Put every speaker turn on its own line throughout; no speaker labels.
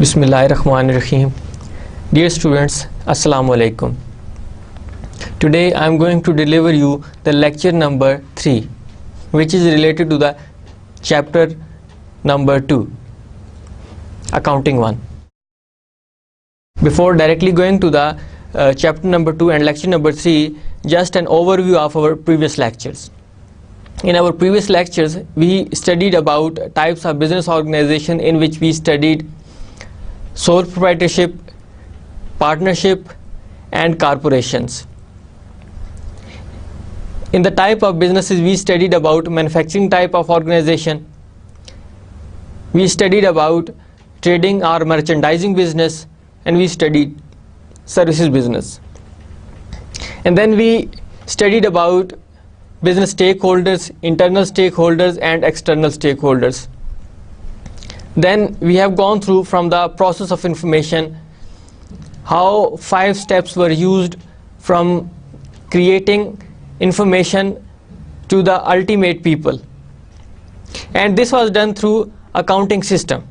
Bismillahirrahmanirrahim. Dear students, Assalamu alaikum. Today I am going to deliver you the lecture number 3, which is related to the chapter number 2, Accounting 1. Before directly going to the chapter number 2 and lecture number 3, just an overview of our previous lectures. In our previous lectures, we studied about types of business organization, in which we studied sole proprietorship, partnership, and corporations. In the type of businesses, we studied about manufacturing type of organization, we studied about trading or merchandising business, and we studied services business. And then we studied about business stakeholders, internal stakeholders and external stakeholders. Then we have gone through from the process of information how 5 steps were used from creating information to the ultimate people, and this was done through accounting system.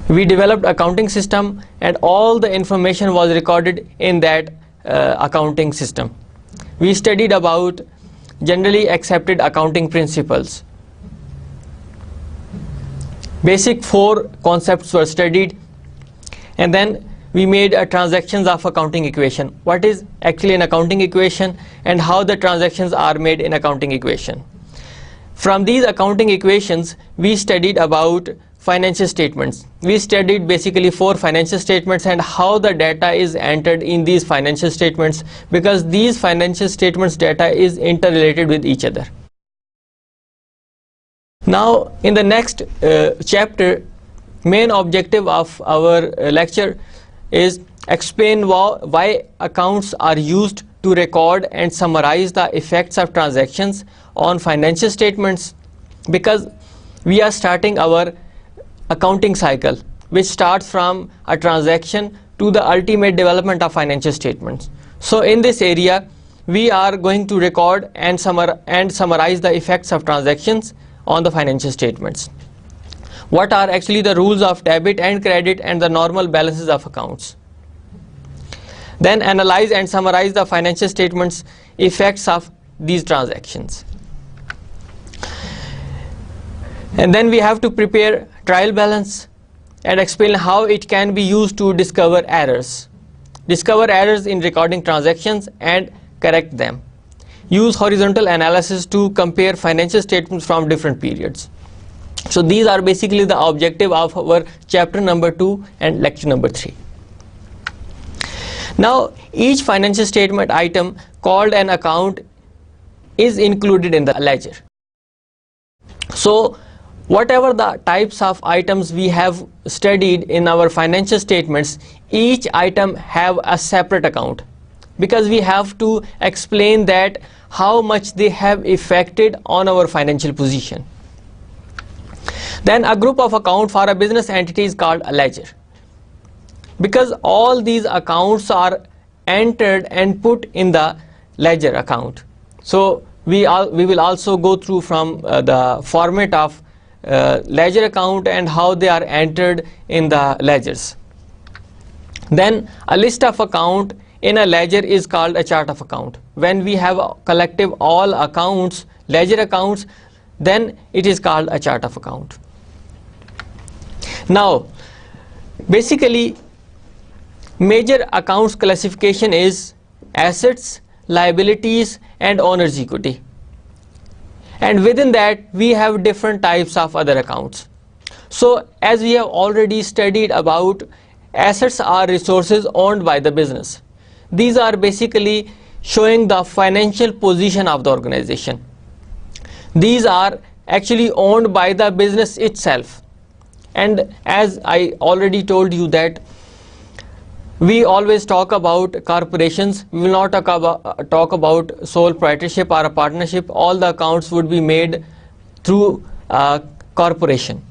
We developed accounting system, and all the information was recorded in that accounting system. We studied about generally accepted accounting principles. Basic 4 concepts were studied, and then we made transactions of accounting equation. What is actually an accounting equation and how the transactions are made in accounting equation. From these accounting equations, we studied about financial statements. We studied basically 4 financial statements and how the data is entered in these financial statements, because these financial statements data is interrelated with each other. Now in the next chapter, main objective of our lecture is explain why accounts are used to record and summarize the effects of transactions on financial statements, because we are starting our accounting cycle, which starts from a transaction to the ultimate development of financial statements. So in this area, we are going to record and summarize the effects of transactions on the financial statements. What are actually the rules of debit and credit and the normal balances of accounts. Then analyze and summarize the financial statements effects of these transactions. And then we have to prepare trial balance and explain how it can be used to discover errors. Discover errors in recording transactions and correct them. Use horizontal analysis to compare financial statements from different periods. So these are basically the objective of our chapter number 2 and lecture number 3. Now each financial statement item called an account is included in the ledger. So whatever the types of items we have studied in our financial statements, each item have a separate account, because we have to explain that how much they have affected on our financial position. Then a group of account for a business entity is called a ledger, because all these accounts are entered and put in the ledger account. So we will also go through from the format of ledger account and how they are entered in the ledgers. Then a list of account in a ledger is called a chart of account. When we have collective all accounts, ledger accounts, then it is called a chart of account. Now basically major accounts classification is assets, liabilities and owner's equity, and within that we have different types of other accounts. So as we have already studied about, assets are resources owned by the business. These are basically showing the financial position of the organization. These are actually owned by the business itself, and as I already told you that We always talk about corporations. We will not talk about sole proprietorship or a partnership. All the accounts would be made through a corporation.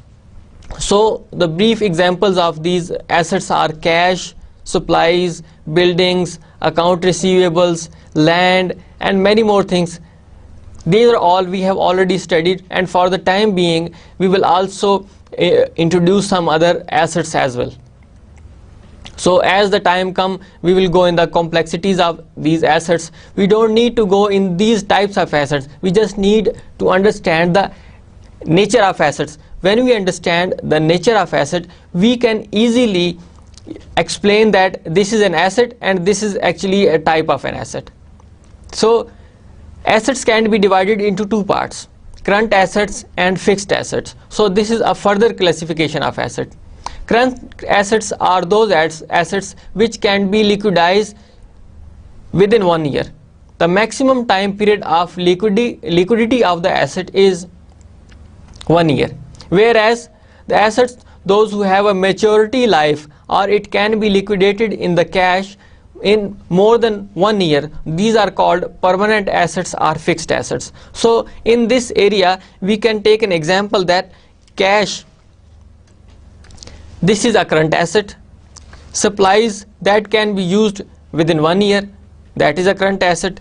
So the brief examples of these assets are cash, supplies, buildings, account receivables, land, and many more things. These are all we have already studied, and for the time being we will also introduce some other assets as well. So as the time comes, we will go in the complexities of these assets. We don't need to go in these types of assets. We just need to understand the nature of assets. When we understand the nature of asset, we can easily explain that this is an asset and this is actually a type of an asset. So assets can be divided into two parts: current assets and fixed assets. So this is a further classification of asset. Current assets are those assets which can be liquidized within 1 year. The maximum time period of liquidity of the asset is 1 year, whereas the assets those who have a maturity life, or it can be liquidated in the cash in more than 1 year, these are called permanent assets or fixed assets. So in this area we can take an example that cash, this is a current asset. Supplies, that can be used within 1 year, that is a current asset.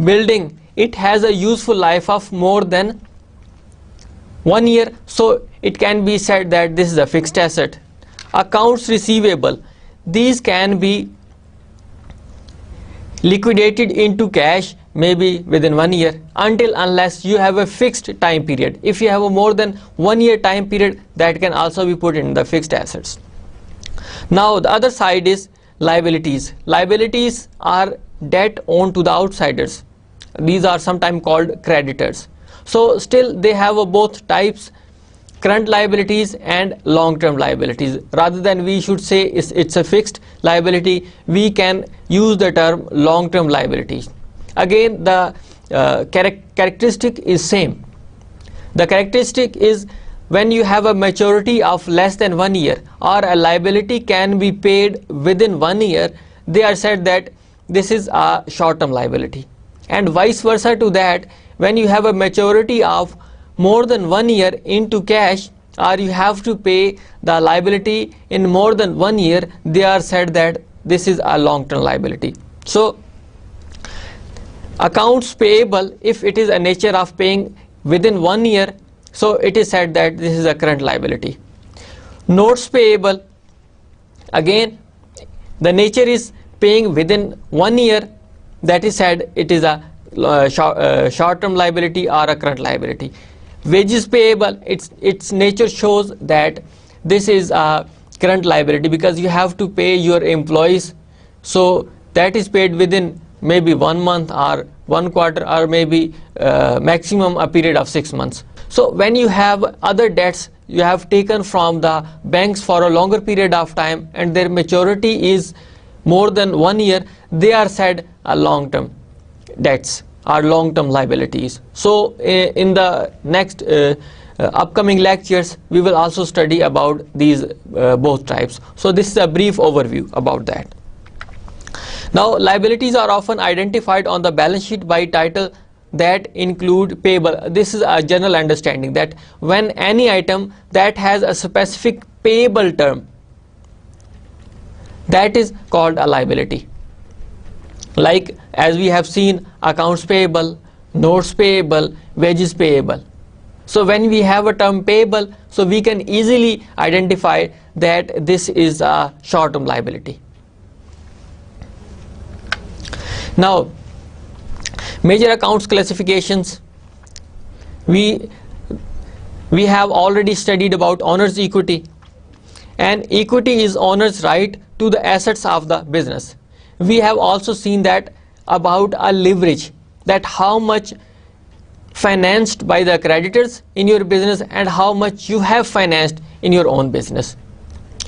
Building, it has a useful life of more than 1 year, so it can be said that this is a fixed asset. Accounts receivable, these can be liquidated into cash maybe within 1 year, unless you have a fixed time period. If you have a more than 1 year time period, that can also be put in the fixed assets. Now the other side is liabilities. Liabilities are debt owed to the outsiders. These are sometimes called creditors. So still they have both types, current liabilities and long-term liabilities. Rather than we should say it's a fixed liability, we can use the term long-term liabilities. Again, the characteristic is same. The characteristic is when you have a maturity of less than 1 year, or a liability can be paid within 1 year, they are said that this is a short-term liability. And vice versa to that, when you have a maturity of more than 1 year into cash, or you have to pay the liability in more than 1 year, they are said that this is a long-term liability. So accounts payable, if it is a nature of paying within 1 year, so it is said that this is a current liability. Notes payable, again the nature is paying within 1 year, that is said it is a short-term liability or a current liability. Wages payable, its nature shows that this is a current liability because you have to pay your employees, so that is paid within maybe 1 month or 1 quarter, or maybe maximum a period of 6 months. So when you have other debts you have taken from the banks for a longer period of time and their maturity is more than 1 year, they are said long-term debts or long-term liabilities. So in the next upcoming lectures we will also study about these both types. So this is a brief overview about that. Now liabilities are often identified on the balance sheet by title that include payable. This is a general understanding that when any item that has a specific payable term, that is called a liability. Like as we have seen, accounts payable, notes payable, wages payable. So when we have a term payable, so we can easily identify that this is a short-term liability. Now major accounts classifications, we have already studied about owner's equity, and equity is owner's right to the assets of the business. We have also seen that about a leverage, that how much financed by the creditors in your business and how much you have financed in your own business.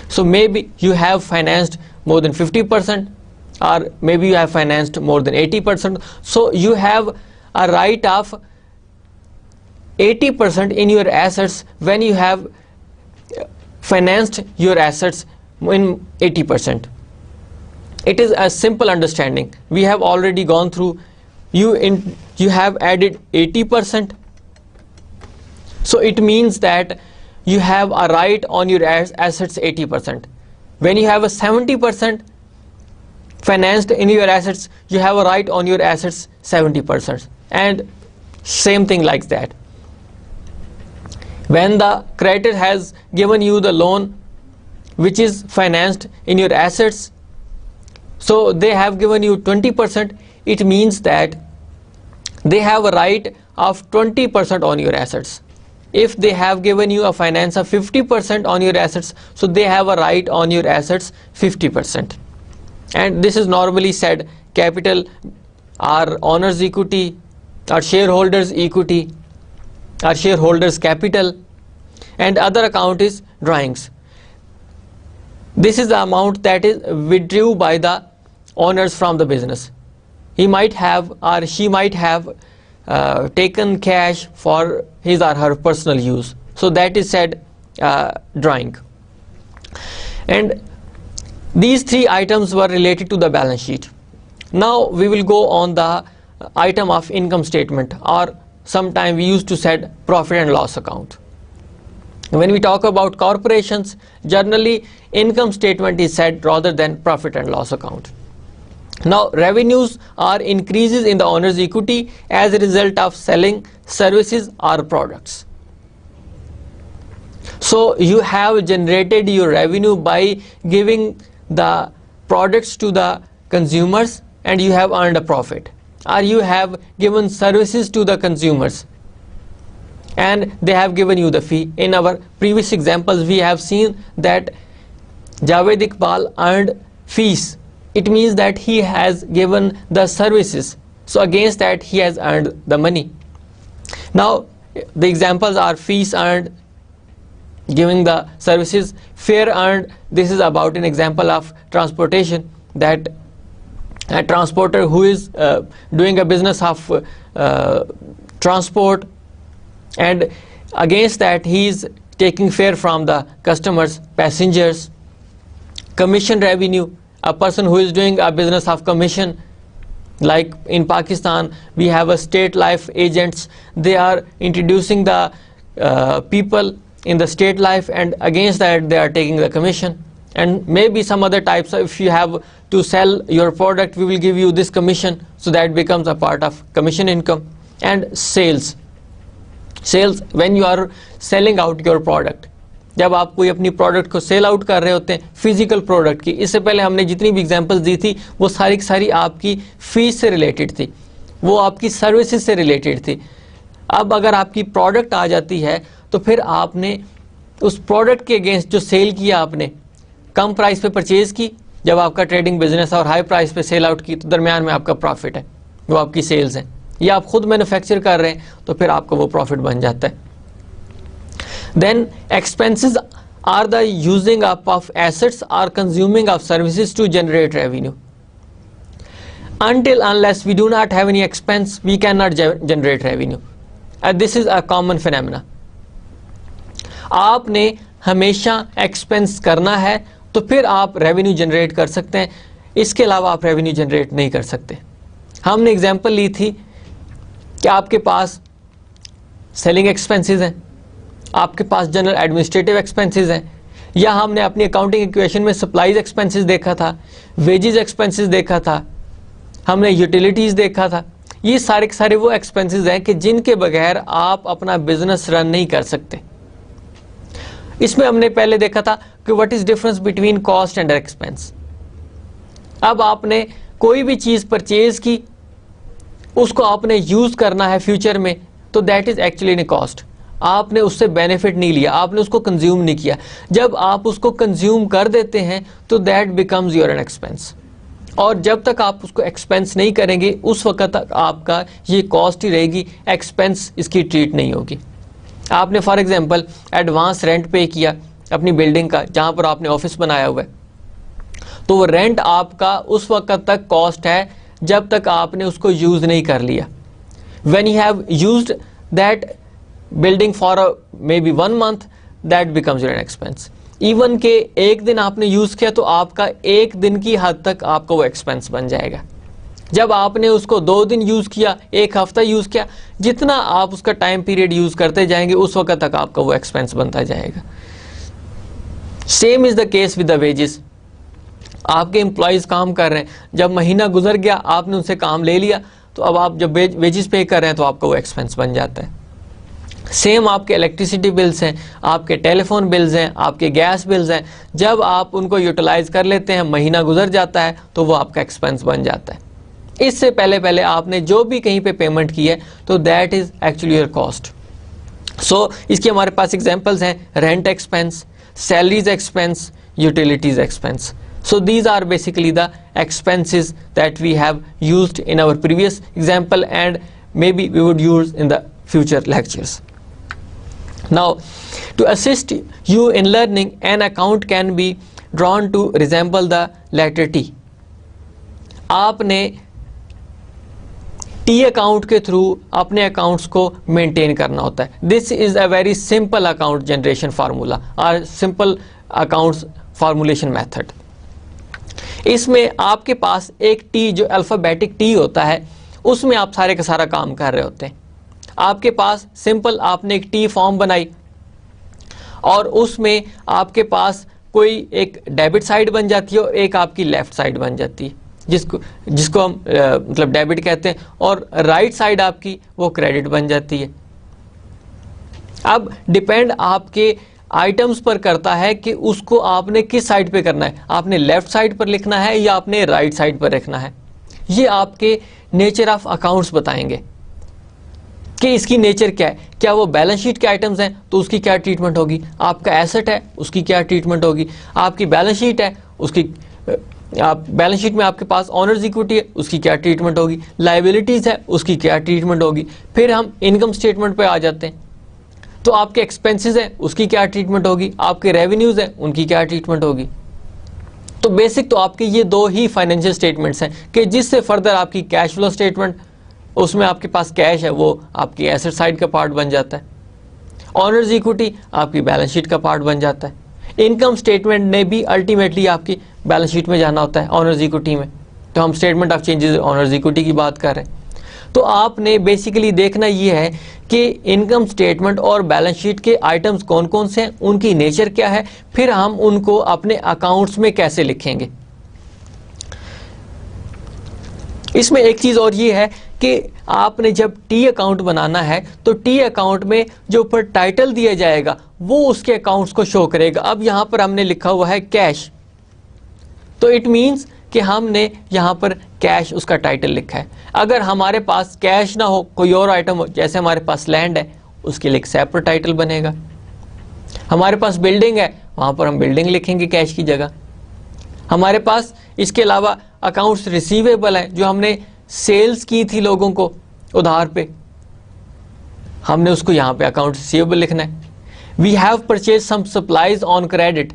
So maybe you have financed more than 50%, or maybe you have financed more than 80%. So you have a right of 80% in your assets when you have financed your assets in 80%. It is a simple understanding. We have already gone through. You have added 80%. So it means that you have a right on your assets 80%. When you have a 70% financed in your assets, you have a right on your assets 70%. And same thing like that. When the creditor has given you the loan which is financed in your assets, so they have given you 20%, it means that they have a right of 20% on your assets. If they have given you a finance of 50% on your assets, so they have a right on your assets 50%. And this is normally said capital or owner's equity or shareholders equity or shareholders capital, and other account is drawings. This is the amount that is withdrew by the owners from the business. He might have or she might have taken cash for his or her personal use. So that is said drawing. And these three items were related to the balance sheet. Now we will go on the item of income statement, or sometime we used to said profit and loss account. When we talk about corporations, generally income statement is said rather than profit and loss account. Now revenues are increases in the owner's equity as a result of selling services or products. So you have generated your revenue by giving the products to the consumers and you have earned a profit, or you have given services to the consumers and they have given you the fee. In our previous examples we have seen that Javed Iqbal earned fees. It means that he has given the services, so against that he has earned the money. Now the examples are fees earned, giving the services, fare earned. This is about an example of transportation, that a transporter who is doing a business of transport, and against that he is taking fare from the customers, passengers. Commission revenue, a person who is doing a business of commission, like in Pakistan we have a state life agents. They are introducing the people in the state life, and against that they are taking the commission. And maybe some other types of, if you have to sell your product, we will give you this commission, so that becomes a part of commission income. And sales, when you are selling out your product, जब आप कोई अपनी product को sell out कर रहे होते हैं, physical product की, इससे पहले हमने जितनी भी एग्जांपल्स दी थी वो सारी की सारी आपकी फीस से रिलेटेड थी, वो आपकी सर्विसेज से रिलेटेड थी. अब अगर आपकी प्रोडक्ट आ जाती है तो फिर आपने उस प्रोडक्ट के अगेंस्ट जो सेल किया, आपने कम प्राइस पे परचेज की जब आपका ट्रेडिंग बिजनेस है, और हाई प्राइस पे सेल आउट की तो दरमियान में आपका प्रॉफिट है, वो आपकी सेल्स है. या आप खुद मैन्युफैक्चर कर रहे हैं तो फिर आपका वो प्रॉफिट बन जाता है. Then expenses are the using up of assets or consuming of services to generate revenue. Unless we do not have any expense, we cannot generate revenue. This is a common phenomena. आपने हमेशा expense करना है तो फिर आप revenue generate कर सकते हैं, इसके अलावा आप रेवेन्यू जनरेट नहीं कर सकते. हमने एग्जांपल ली थी कि आपके पास सेलिंग एक्सपेंसेस हैं, आपके पास जनरल एडमिनिस्ट्रेटिव एक्सपेंसेस हैं, या हमने अपनी अकाउंटिंग इक्वेशन में सप्लाईज एक्सपेंसेस देखा था, वेजेस एक्सपेंसेस देखा था, हमने यूटिलिटीज़ देखा था. ये सारे के सारे वो एक्सपेंसेस हैं कि जिनके बगैर आप अपना बिजनेस रन नहीं कर सकते. इसमें हमने पहले देखा था कि what is difference between cost and expense. अब आपने कोई भी चीज़ परचेज की, उसको आपने यूज़ करना है फ्यूचर में, तो that is actually in cost. आपने उससे बेनिफिट नहीं लिया, आपने उसको कंज्यूम नहीं किया. जब आप उसको कंज्यूम कर देते हैं तो that becomes your an expense. और जब तक आप उसको एक्सपेंस नहीं करेंगे उस वक्त तक आपका ये कॉस्ट ही रहेगी, एक्सपेंस इसकी ट्रीट नहीं होगी. आपने फॉर एग्जांपल एडवांस रेंट पे किया अपनी बिल्डिंग का, जहाँ पर आपने ऑफिस बनाया हुआ है, तो वो रेंट आपका उस वक्त तक कॉस्ट है जब तक आपने उसको यूज़ नहीं कर लिया. When you have used that building for maybe 1 month, that becomes your expense. Even के एक दिन आपने यूज किया तो आपका एक दिन की हद तक आपका वो एक्सपेंस बन जाएगा। जब आपने उसको 2 दिन यूज किया, 1 हफ्ता यूज किया, जितना आप उसका टाइम पीरियड यूज करते जाएंगे उस वक्त तक आपका वो एक्सपेंस बनता जाएगा। Same is the case with the wages. आपके एम्प्लॉयज काम कर रहे हैं, जब महीना गुजर गया आपने उनसे काम ले लिया, तो अब आप जब वेजेस पे कर रहे हैं तो आपका वो एक्सपेंस बन जाता है। सेम आपके इलेक्ट्रिसिटी बिल्स हैं, आपके टेलीफोन बिल्स हैं, आपके गैस बिल्स हैं, जब आप उनको यूटिलाइज कर लेते हैं, महीना गुजर जाता है तो वो आपका एक्सपेंस बन जाता है। इससे पहले पहले आपने जो भी कहीं पे पेमेंट की है तो that is actually your cost. So इसके हमारे पास एग्जांपल्स हैं, rent expense, salaries expense, utilities expense. So these are basically the expenses that we have used in our previous example and maybe we would use in the future lectures. Now, to assist you in learning, an account can be drawn to resemble the letter T. आपने T account के through अपने accounts को maintain करना होता है। This is a very simple account generation formula और simple accounts formulation method. इसमें आपके पास एक टी, जो अल्फ़ाबेटिक टी होता है, उसमें आप सारे का सारा काम कर रहे होते हैं। आपके पास सिंपल आपने एक टी फॉर्म बनाई और उसमें आपके पास कोई एक डेबिट साइड बन जाती है और एक आपकी लेफ्ट साइड बन जाती है, जिसको हम मतलब डेबिट कहते हैं, और राइट साइड आपकी वो क्रेडिट बन जाती है। अब डिपेंड आपके आइटम्स पर करता है कि उसको आपने किस साइड पे करना है, आपने लेफ्ट साइड पर लिखना है या आपने राइट साइड पर रखना है। ये आपके नेचर ऑफ अकाउंट्स बताएंगे कि इसकी नेचर क्या है। क्या वो बैलेंस शीट के आइटम्स हैं तो उसकी क्या ट्रीटमेंट होगी, आपका एसेट है उसकी क्या ट्रीटमेंट होगी, आपकी बैलेंस शीट है उसकी आप बैलेंस शीट में आपके पास ऑनर्स इक्विटी है उसकी क्या ट्रीटमेंट होगी, लायबिलिटीज है उसकी क्या ट्रीटमेंट होगी। फिर हम इनकम स्टेटमेंट पे आ जाते हैं तो आपके एक्सपेंसेस हैं उसकी क्या ट्रीटमेंट होगी, आपके रेवेन्यूज हैं उनकी क्या ट्रीटमेंट होगी। तो बेसिक तो आपके ये 2 ही फाइनेंशियल स्टेटमेंट्स हैं कि जिससे फर्दर आपकी कैश फ्लो स्टेटमेंट, उसमें आपके पास कैश है वो आपकी एसेट साइड का पार्ट बन जाता है, ऑनर्स इक्विटी आपकी बैलेंस शीट का पार्ट बन जाता है, इनकम स्टेटमेंट ने भी अल्टीमेटली आपकी बैलेंस शीट में जाना होता है ऑनर्स इक्विटी में। तो हम statement of changes honours equity की बात कर रहे हैं। तो आपने बेसिकली देखना ये है कि इनकम स्टेटमेंट और बैलेंस शीट के आइटम्स कौन कौन से हैं, उनकी नेचर क्या है, फिर हम उनको अपने अकाउंट्स में कैसे लिखेंगे। इसमें एक चीज और ये है कि आपने जब टी अकाउंट बनाना है तो टी अकाउंट में जो ऊपर टाइटल दिया जाएगा वो उसके अकाउंट्स को शो करेगा। अब यहां पर हमने लिखा हुआ है कैश, तो इट मींस कि हमने यहाँ पर कैश उसका टाइटल लिखा है। अगर हमारे पास कैश ना हो, कोई और आइटम हो, जैसे हमारे पास लैंड है उसके लिए एक सेपरेट टाइटल बनेगा, हमारे पास बिल्डिंग है वहाँ पर हम बिल्डिंग लिखेंगे कैश की जगह, हमारे पास इसके अलावा अकाउंट्स रिसीवेबल है जो हमने सेल्स की थी लोगों को उधार पे, हमने उसको यहाँ पे अकाउंट रिसीवेबल लिखना है। We have purchase some supplies on credit,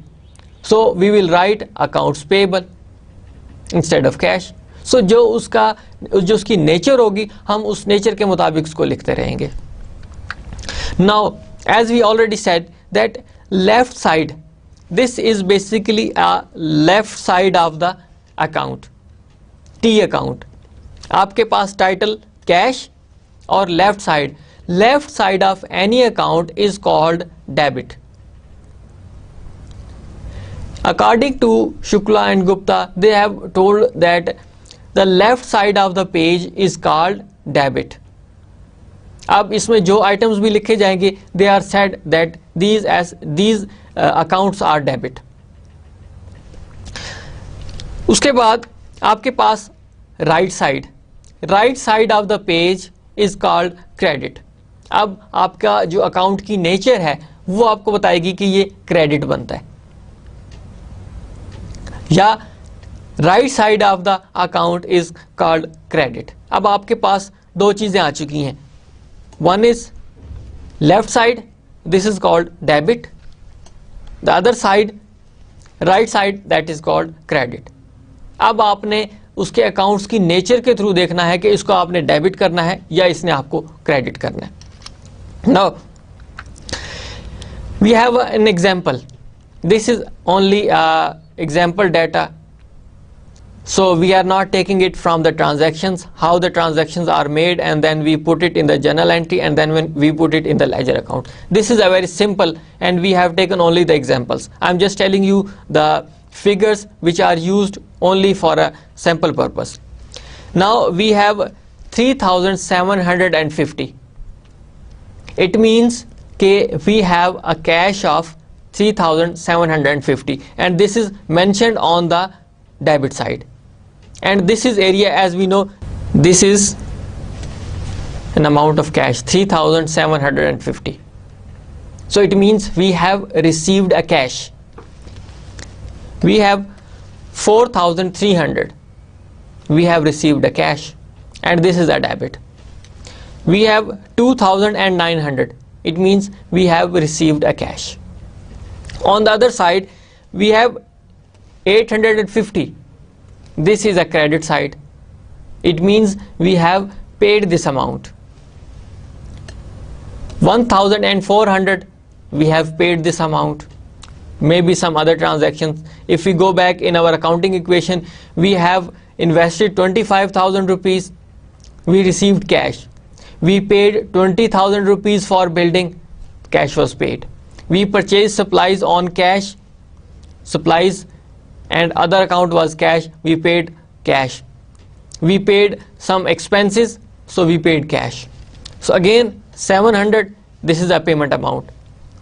so we will write accounts payable instead of cash. So जो उसकी नेचर होगी हम उस नेचर के मुताबिक उसको लिखते रहेंगे। Now as we already said that left side, this is basically a left side of the account, T account. आपके पास टाइटल कैश और left side of any account is called debit. According to Shukla and Gupta, they have told that the left side of the page is called debit. अब इसमें जो items भी लिखे जाएंगे they are said that these accounts are debit. उसके बाद आपके पास right side of the page is called credit. अब आपका जो अकाउंट की नेचर है वो आपको बताएगी कि ये क्रेडिट बनता है या right side of the account is called credit. अब आपके पास 2 चीजें आ चुकी हैं, one is left side, this is called debit, the other side right side that is called credit. अब आपने उसके अकाउंट्स की नेचर के थ्रू देखना है कि इसको आपने डेबिट करना है या इसने आपको क्रेडिट करना है। Now we have an example This is only example data, so we are not taking it from the transactions, how the transactions are made, and then we put it in the journal entry, and then when we put it in the ledger account. This is a very simple, and we have taken only the examples. I'm just telling you the figures which are used only for a sample purpose. Now we have 3750. It means we have a cash of 3750, and this is mentioned on the debit side. And this is area, as we know, this is an amount of cash 3750. So it means we have received a cash. We have 4300, we have received a cash, and this is a debit. We have 2900, it means we have received a cash. On the other side, we have 850, this is a credit side. It means we have paid this amount. 1400, we have paid this amount. Maybe some other transactions. If we go back in our accounting equation, we have invested 25,000 rupees, we received cash. We paid 20,000 rupees for building, cash was paid. We purchased supplies on cash, supplies, and other account was cash, we paid cash. We paid some expenses, so we paid cash. So again 700, this is a payment amount,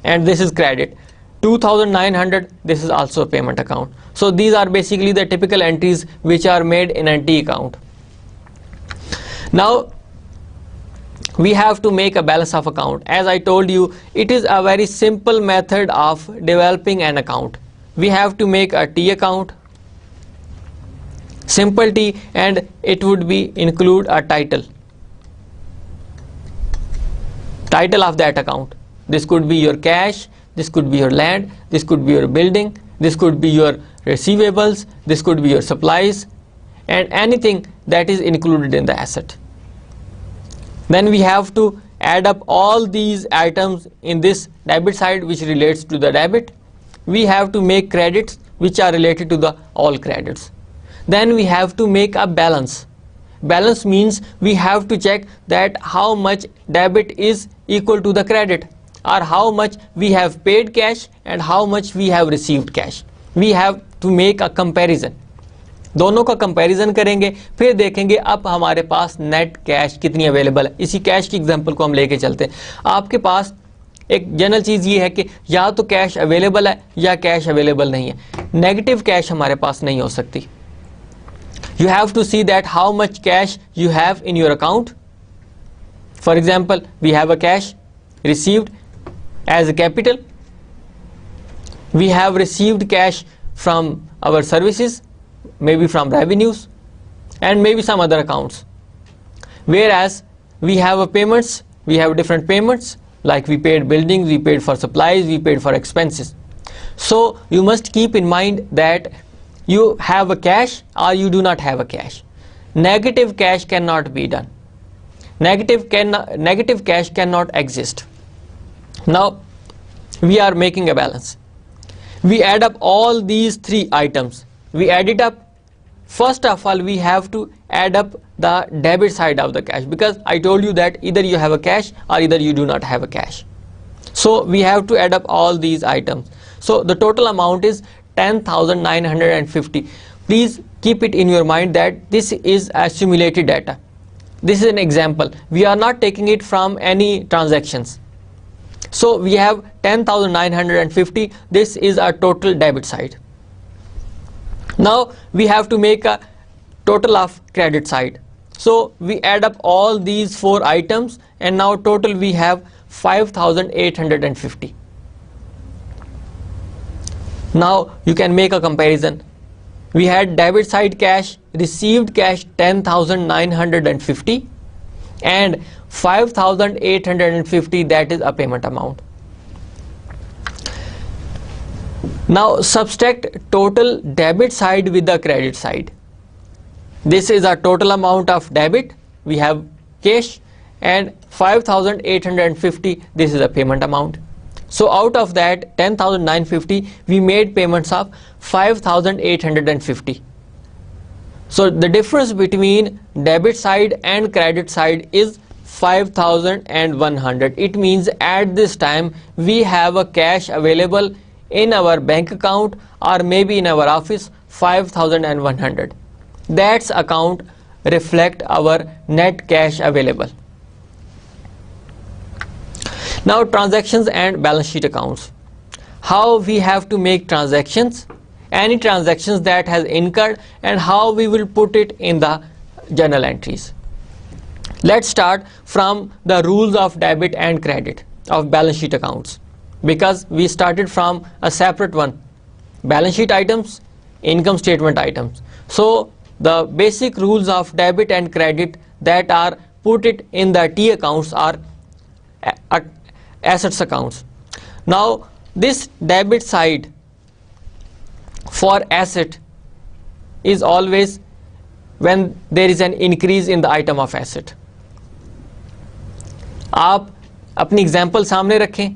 and this is credit. 2900, this is also a payment account. So these are basically the typical entries which are made in an T account. Now we have to make a balance of account. As I told you, it is a very simple method of developing an account. We have to make a T account, simple T, and it would be include a title of that account. This could be your cash, this could be your land, this could be your building, this could be your receivables, this could be your supplies, and anything that is included in the asset. Then we have to add up all these items in this debit side which relates to the debit. We have to make credits which are related to the all credits. Then we have to make a balance. Balance means we have to check that how much debit is equal to the credit, or how much we have paid cash and how much we have received cash. We have to make a comparison. दोनों का comparison करेंगे, फिर देखेंगे अब हमारे पास net cash कितनी available है. इसी कैश की एग्जांपल को हम लेके चलते हैं. आपके पास एक जनरल चीज़ ये है कि या तो कैश अवेलेबल है या कैश अवेलेबल नहीं है. नेगेटिव कैश हमारे पास नहीं हो सकती. You have to see that how much cash you have in your account. For example, we have a cash received as a capital. We have received cash from our services, maybe from revenues, and maybe some other accounts. Whereas we have a payments, we have different payments, like we paid buildings, we paid for supplies, we paid for expenses. So you must keep in mind that you have a cash or you do not have a cash. Negative cash cannot be done. Negative cash cannot exist. Now we are making a balance. We add up all these three items. We add it up. First of all, we have to add up the debit side of the cash, because I told you that either you have a cash or either you do not have a cash. So we have to add up all these items. So the total amount is 10,950. Please keep it in your mind that this is accumulated data. This is an example. We are not taking it from any transactions. So we have 10,950. This is our total debit side. Now we have to make a total of credit side. So we add up all these four items, and now total we have 5,850. Now you can make a comparison. We had debit side cash, received cash 10,950, and 5,850, that is a payment amount. Now subtract total debit side with the credit side. This is a total amount of debit. We have cash, and 5,850, this is a payment amount. So out of that 10,950 we made payments of 5,850. So the difference between debit side and credit side is 5,100. It means at this time we have a cash available in our bank account or maybe in our office 5,100. That's account reflect our net cash available. Now transactions and balance sheet accounts. How we have to make transactions, any transactions that has incurred, and how we will put it in the journal entries. Let's start from the rules of debit and credit of balance sheet accounts, because we started from a separate one, balance sheet items, income statement items. So the basic rules of debit and credit that are put it in the T accounts are assets accounts. Now this debit side for asset is always when there is an increase in the item of asset. आप अपनी example सामने रखें,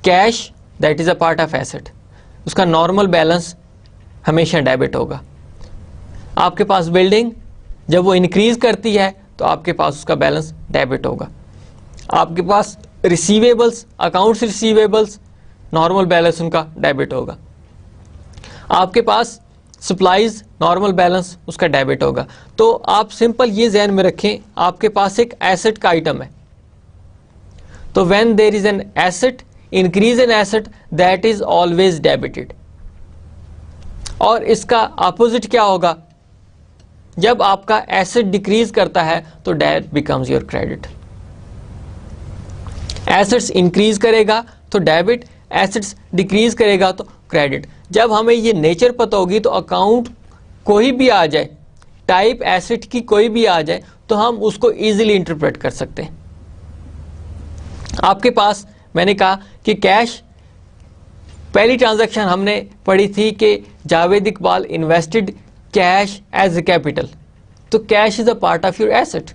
cash that is a part of asset, उसका normal balance हमेशा debit होगा. आपके पास building जब वो इंक्रीज करती है तो आपके पास उसका बैलेंस डेबिट होगा. आपके पास receivables, accounts receivables, normal balance उनका डेबिट होगा. आपके पास सप्लाईज, नॉर्मल बैलेंस उसका डेबिट होगा. तो आप सिंपल ये ध्यान में रखें, आपके पास एक एसेट का आइटम है, तो when there is an asset, increase in asset, that is always debited. और इसका अपोजिट क्या होगा, जब आपका एसेट डिक्रीज करता है तो that becomes your credit. Assets increase करेगा तो डेबिट, एसेट्स डिक्रीज करेगा तो क्रेडिट. जब हमें ये नेचर पता होगी तो अकाउंट कोई भी आ जाए, टाइप एसेट की कोई भी आ जाए, तो हम उसको इजीली इंटरप्रेट कर सकते हैं. आपके पास मैंने कहा कि कैश, पहली ट्रांजैक्शन हमने पढ़ी थी कि Javed Iqbal invested cash as a capital, तो cash is a part of your asset.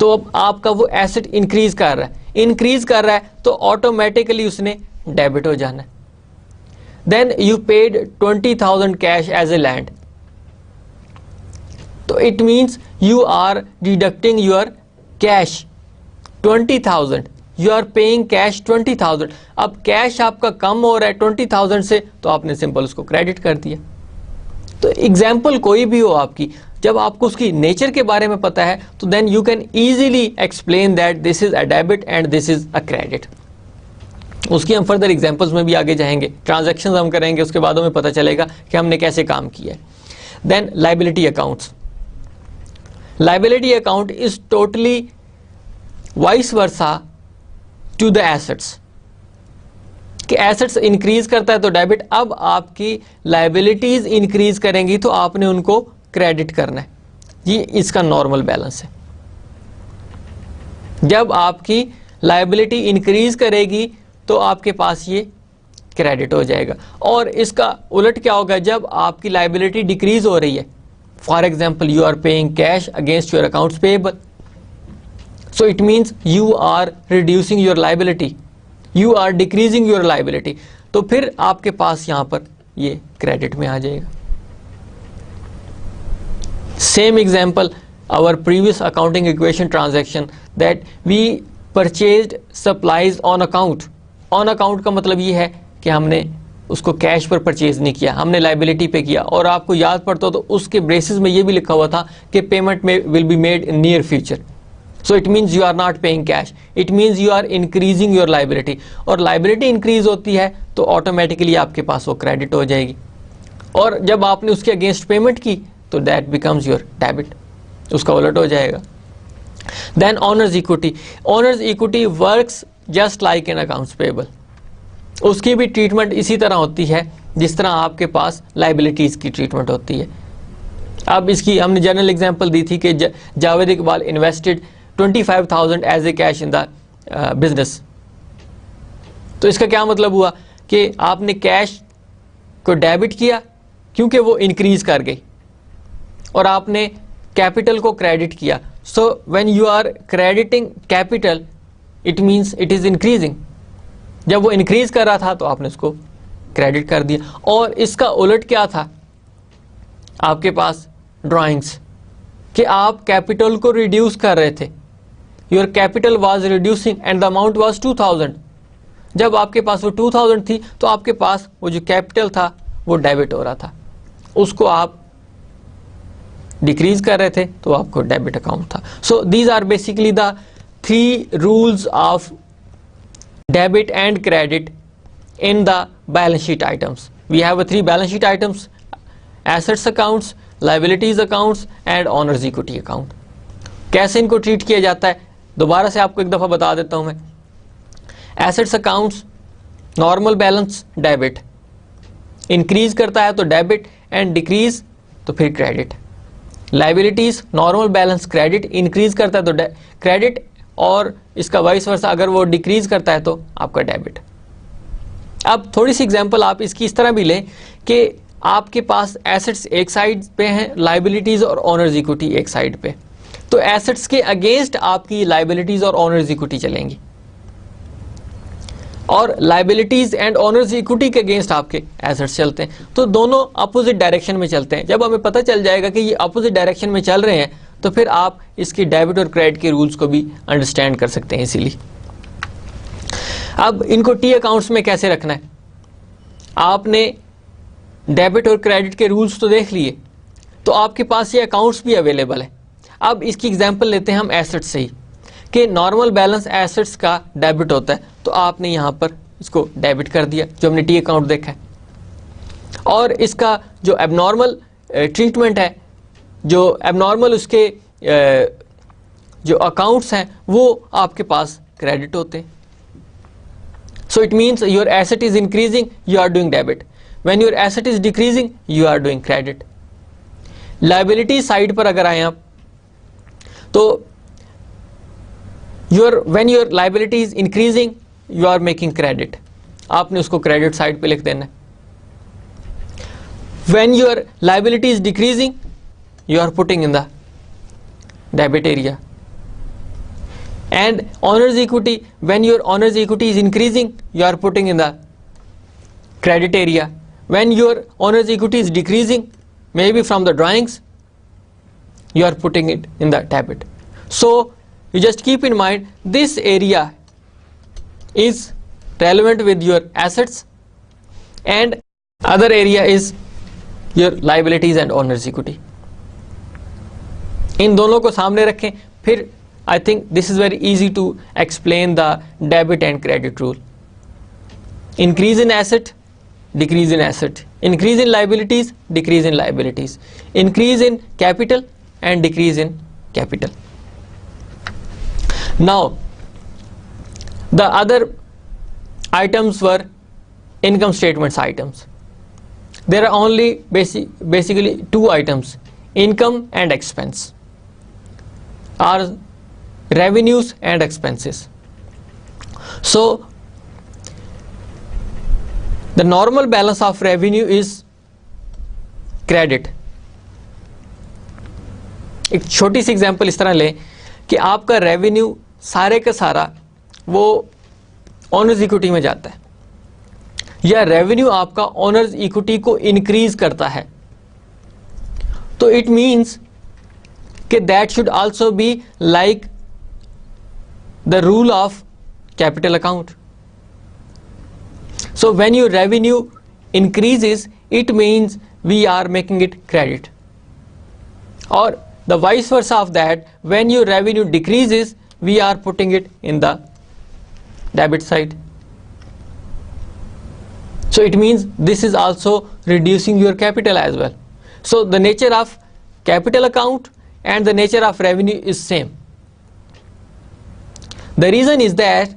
तो अब आपका वो एसेट इंक्रीज कर रहा है, तो ऑटोमेटिकली उसने डेबिट हो जाना है. Then you paid 20,000 cash as a land, तो it means you are deducting your cash 20,000, you are paying cash 20,000. अब कैश आपका कम हो रहा है 20,000 से, तो आपने सिंपल उसको क्रेडिट कर दिया. तो एग्जाम्पल कोई भी हो आपकी, जब आपको उसकी नेचर के बारे में पता है तो then you can easily explain that this is a debit and this is a credit. उसकी हम फर्दर एग्जाम्पल्स में भी आगे जाएंगे, ट्रांजैक्शंस हम करेंगे, उसके बाद हमें पता चलेगा कि हमने कैसे काम किया है. Then liability accounts. Liability account is totally vice versa to the assets, कि एसेट्स इंक्रीज करता है तो डेबिट. अब आपकी लायबिलिटीज इंक्रीज करेंगी तो आपने उनको क्रेडिट करना है. ये इसका नॉर्मल बैलेंस है. जब आपकी लायबिलिटी इंक्रीज करेगी तो आपके पास ये क्रेडिट हो जाएगा. और इसका उलट क्या होगा, जब आपकी लायबिलिटी डिक्रीज हो रही है, for example you are paying cash against your accounts payable, so it means you are reducing your liability, you are decreasing your liability, तो फिर आपके पास यहां पर ये क्रेडिट में आ जाएगा. Same example, our previous accounting equation transaction that we purchased supplies on account. On account का मतलब ये है कि हमने उसको कैश पर परचेज नहीं किया, हमने लायबिलिटी पे किया. और आपको याद पड़ता तो उसके बेसिस में ये भी लिखा हुआ था कि पेमेंट में will be made in near future. So it means you are not paying cash. It means you are increasing your liability. और liability increase होती है तो automatically आपके पास वो credit हो जाएगी. और जब आपने उसके against payment की तो that becomes your debit. उसका उलट हो जाएगा. Then owner's equity. Owner's equity works just like in accounts payable. उसकी भी treatment इसी तरह होती है जिस तरह आपके पास liabilities की treatment होती है. अब इसकी हमने जनरल एग्जांपल दी थी कि Javed Iqbal invested 25,000 as a cash in the business. तो इसका क्या मतलब हुआ कि आपने कैश को डेबिट किया क्योंकि वो इंक्रीज कर गई, और आपने कैपिटल को क्रेडिट किया. So when you are crediting capital it means it is increasing. जब वो इंक्रीज कर रहा था तो आपने उसको क्रेडिट कर दिया। और इसका उलट क्या था आपके पास ड्राइंग्स, कि आप कैपिटल को रिड्यूस कर रहे थे, your capital was reducing and the amount was 2000। जब आपके पास वो 2000 थी तो आपके पास वो जो कैपिटल था वो डेबिट हो रहा था, उसको आप डिक्रीज कर रहे थे तो आपको डेबिट अकाउंट था। So these are basically the 3 rules of debit and credit in the balance sheet items. We have 3 balance sheet items: assets accounts, liabilities accounts and owners equity account. कैसे इनको treat किया जाता है दोबारा से आपको एक दफ़ा बता देता हूं मैं। Assets accounts normal balance debit, increase करता है तो डेबिट एंड डिक्रीज तो फिर credit. Liabilities normal balance credit, increase करता है तो क्रेडिट, और इसका वाइस वर्सा अगर वो डिक्रीज करता है तो आपका डेबिट। अब थोड़ी सी एग्जांपल आप इसकी इस तरह भी लें कि आपके पास एसेट्स एक साइड पे हैं, लाइबिलिटीज और ओनर्स इक्विटी एक साइड पे, तो एसेट्स के अगेंस्ट आपकी लाइबिलिटीज और ओनर्स इक्विटी चलेंगी, और लाइबिलिटीज एंड ओनर्स इक्विटी के अगेंस्ट आपके एसेट्स चलते हैं, तो दोनों अपोजिट डायरेक्शन में चलते हैं। जब हमें पता चल जाएगा कि ये अपोजिट डायरेक्शन में चल रहे हैं तो फिर आप इसकी डेबिट और क्रेडिट के रूल्स को भी अंडरस्टैंड कर सकते हैं इसीलिए। अब इनको टी अकाउंट्स में कैसे रखना है, आपने डेबिट और क्रेडिट के रूल्स तो देख लिए, तो आपके पास ये अकाउंट्स भी अवेलेबल है। अब इसकी एग्जांपल लेते हैं हम एसेट्स से ही, कि नॉर्मल बैलेंस एसेट्स का डेबिट होता है, तो आपने यहाँ पर इसको डेबिट कर दिया जो हमने टी अकाउंट देखा है, और इसका जो एबनॉर्मल ट्रीटमेंट है, जो एबनॉर्मल उसके जो अकाउंट्स हैं वो आपके पास क्रेडिट होते हैं। So it means your asset is increasing, you are doing debit. When your asset is decreasing, you are doing credit. Liability side पर अगर आए आप तो when your liability is increasing, you are making credit. आपने उसको credit side पे लिख देना है। When your liability is decreasing, you are putting in the debit area. And owner's equity, when your owner's equity is increasing, you are putting in the credit area. When your owner's equity is decreasing, maybe from the drawings, you are putting it in the debit. So you just keep in mind this area is relevant with your assets and other area is your liabilities and owner's equity. इन दोनों को सामने रखें, फिर I think this is very easy to explain the debit and credit rule. Increase in asset, decrease in asset. Increase in liabilities, decrease in liabilities. Increase in capital and decrease in capital. Now, the other items were income statements items. There are only basically 2 items, income and expense, are revenues and expenses. So the normal balance of revenue is credit. एक छोटी सी example इस तरह लें कि आपका revenue सारे का सारा वो ओनर्स इक्विटी में जाता है, या रेवेन्यू आपका ओनर्स इक्विटी को इंक्रीज करता है, तो इट मीन्स कि that should also be like the rule of capital account. So when your revenue increases, it means we are making it credit, or the vice versa of that, when your revenue decreases, we are putting it in the debit side. So it means this is also reducing your capital as well. So the nature of capital account and the nature of revenue is same. The reason is that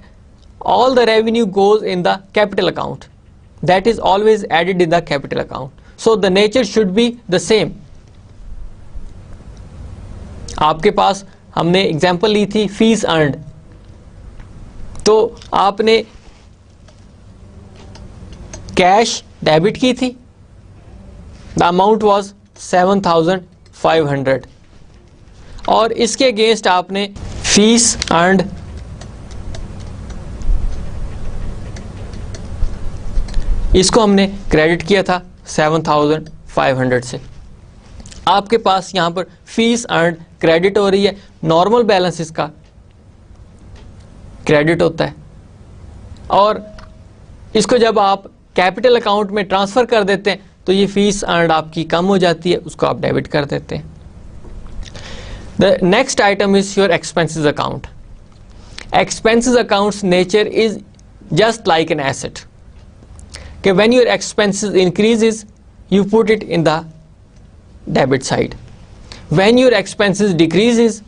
all the revenue goes in the capital account, that is always added in the capital account. So the nature should be the same. आपके पास हमने example ली थी fees earned, तो आपने cash debit की थी, the amount was 7,500, और इसके against आपने फीस अर्नड इसको हमने क्रेडिट किया था 7,500 से। आपके पास यहाँ पर फीस अर्न क्रेडिट हो रही है, नॉर्मल बैलेंस इसका क्रेडिट होता है, और इसको जब आप कैपिटल अकाउंट में ट्रांसफर कर देते हैं तो ये फीस अर्न आपकी कम हो जाती है, उसको आप डेबिट कर देते हैं। The next item is your expenses account. Expenses accounts nature is just like an asset, कि when your expenses increases you put it in the debit side, when your expenses decreases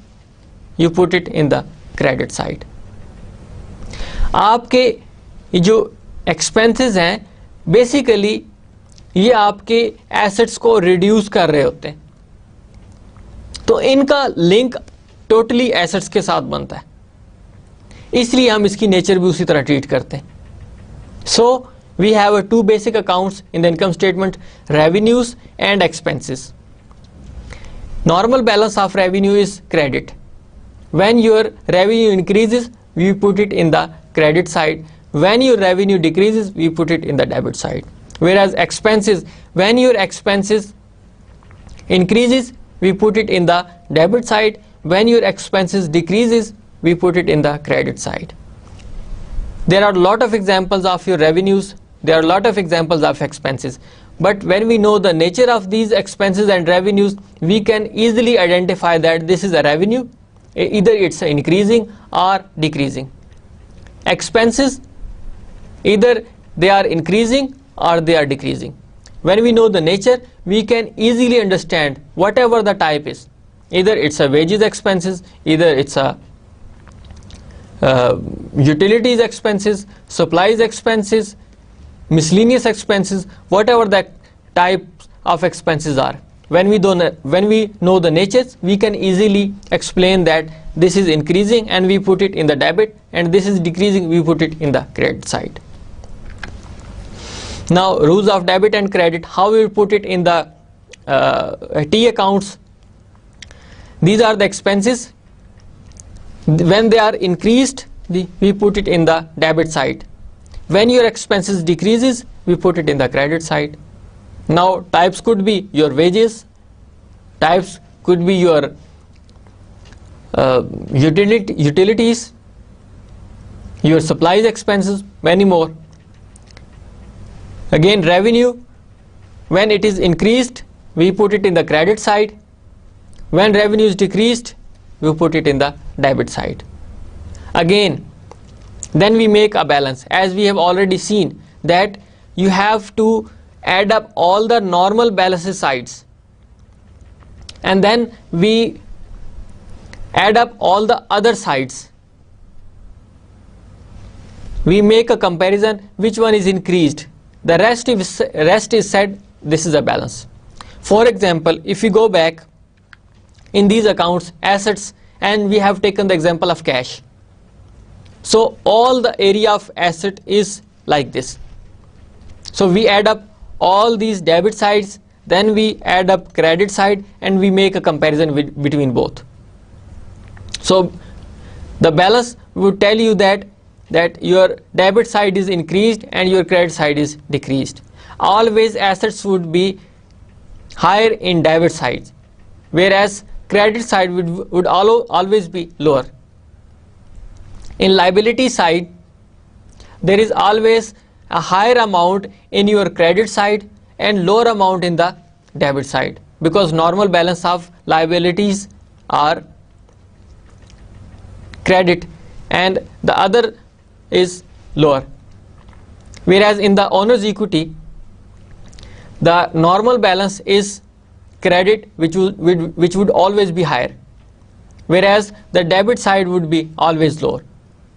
you put it in the credit side। आपके जो expenses हैं basically ये आपके assets को reduce कर रहे होते हैं, तो इनका लिंक टोटली assets के साथ बनता है, इसलिए हम इसकी नेचर भी उसी तरह ट्रीट करते हैं। So we have two basic accounts in the income statement, revenues and expenses. Normal balance of revenue is credit. When your revenue increases, we put it in the credit side. When your revenue decreases, we put it in the debit side. Whereas expenses, when your expenses increases, we put it in the debit side. When your expenses decreases, we put it in the credit side. There are a lot of examples of your revenues. There are a lot of examples of expenses, but when we know the nature of these expenses and revenues, we can easily identify that this is a revenue, either it's increasing or decreasing. Expenses, either they are increasing or they are decreasing. When we know the nature, we can easily understand whatever the type is, either it's a wages expenses, either it's a utilities expenses, supplies expenses, miscellaneous expenses, whatever the types of expenses are. When we know the natures, we can easily explain that this is increasing and we put it in the debit, and this is decreasing, we put it in the credit side. Now rules of debit and credit, how we put it in the T accounts. These are the expenses. When they are increased, we put it in the debit side. When your expenses decreases, we put it in the credit side. Now types could be your wages, types could be your utilities, your supplies expenses, many more. Again, revenue, when it is increased, we put it in the credit side. When revenue is decreased, we put it in the debit side. Again, then we make a balance. As we have already seen that you have to add up all the normal balance sides, and then we add up all the other sides. We make a comparison which one is increased. The rest is said this is a balance. For example, if we go back in these accounts, assets, and we have taken the example of cash. So all the area of asset is like this. So we add up all these debit sides, then we add up credit side, and we make a comparison between both. So the balance would tell you that your debit side is increased and your credit side is decreased. Always assets would be higher in debit side, whereas credit side would always be lower. In liability side, there is always a higher amount in your credit side and lower amount in the debit side, because normal balance of liabilities are credit and the other is lower. Whereas in the owner's equity, the normal balance is credit, which would always be higher, whereas the debit side would be always lower.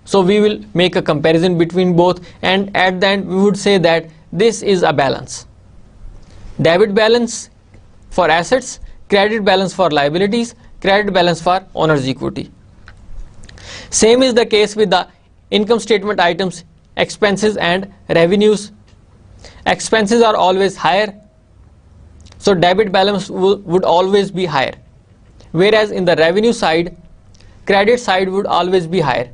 So we will make a comparison between both, and at the end we would say that this is a balance. Debit balance for assets, credit balance for liabilities, credit balance for owner's equity. Same is the case with the income statement items, expenses and revenues. Expenses are always higher, so debit balance would always be higher, whereas in the revenue side, credit side would always be higher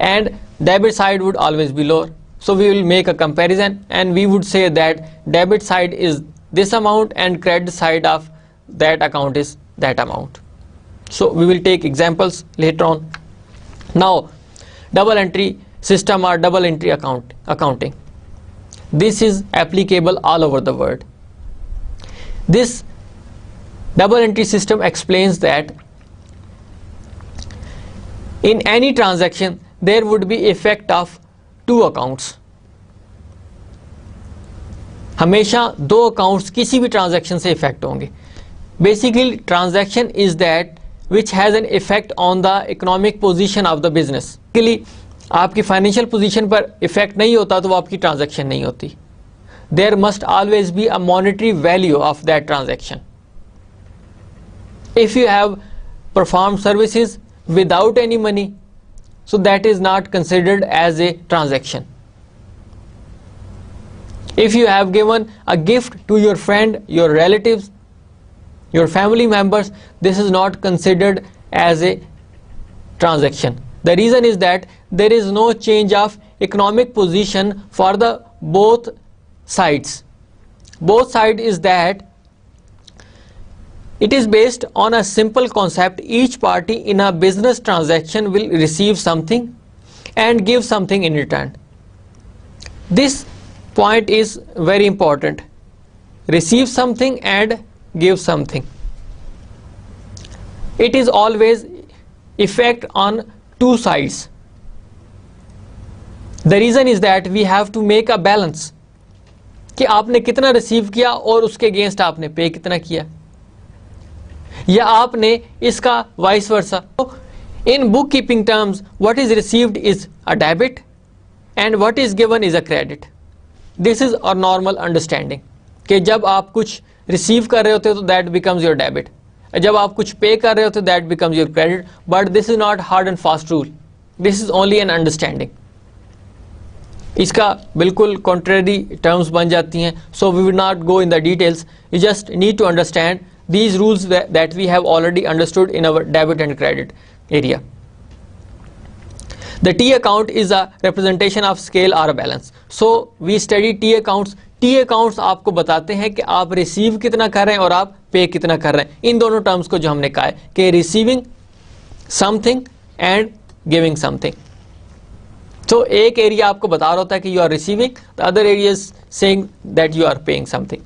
and debit side would always be lower. So we will make a comparison and we would say that debit side is this amount and credit side of that account is that amount. So we will take examples later on. Now double entry system or double entry accounting. This is applicable all over the world. This double entry system explains that in any transaction there would be effect of two accounts. हमेशा दो accounts किसी भी transaction से effect होंगे. Basically transaction is that which has an effect on the economic position of the business. Basically आपकी financial position पर effect नहीं होता तो वो आपकी ट्रांजैक्शन नहीं होती. There must always be a monetary value of that transaction. If you have performed services without any money, so that is not considered as a transaction. If you have given a gift to your friend, your relatives, your family members, this is not considered as a transaction. The reason is that there is no change of economic position for the both sides. Both sides is that it is based on a simple concept. Each party in a business transaction will receive something and give something in return. This point is very important. Receive something and give something. It is always effect on two sides. The reason is that we have to make a balance कि आपने कितना receive किया और उसके against आपने पे कितना किया, या आपने इसका vice versa. In book keeping terms what is received is a debit and what is given is a credit. This is a normal understanding कि जब आप कुछ रिसीव कर रहे होते हो तो दैट बिकम्स योर डेबिट, जब आप कुछ पे कर रहे होते हो that becomes your credit. But this is not hard and fast rule, this is only an understanding. इसका बिल्कुल कॉन्ट्रेरी टर्म्स बन जाती हैं. So we will not go in the details, you just need to understand these rules that we have already understood in our debit and credit area. The T account is a representation of scale or a balance. So we study T accounts. T accounts आपको बताते हैं कि आप receive कितना कर रहे हैं और आप पे कितना कर रहे हैं. इन दोनों टर्म्स को जो हमने कहा है कि receiving something and giving something. तो एक एरिया आपको बता रहा होता है कि you are receiving, the other area is saying that you are paying something.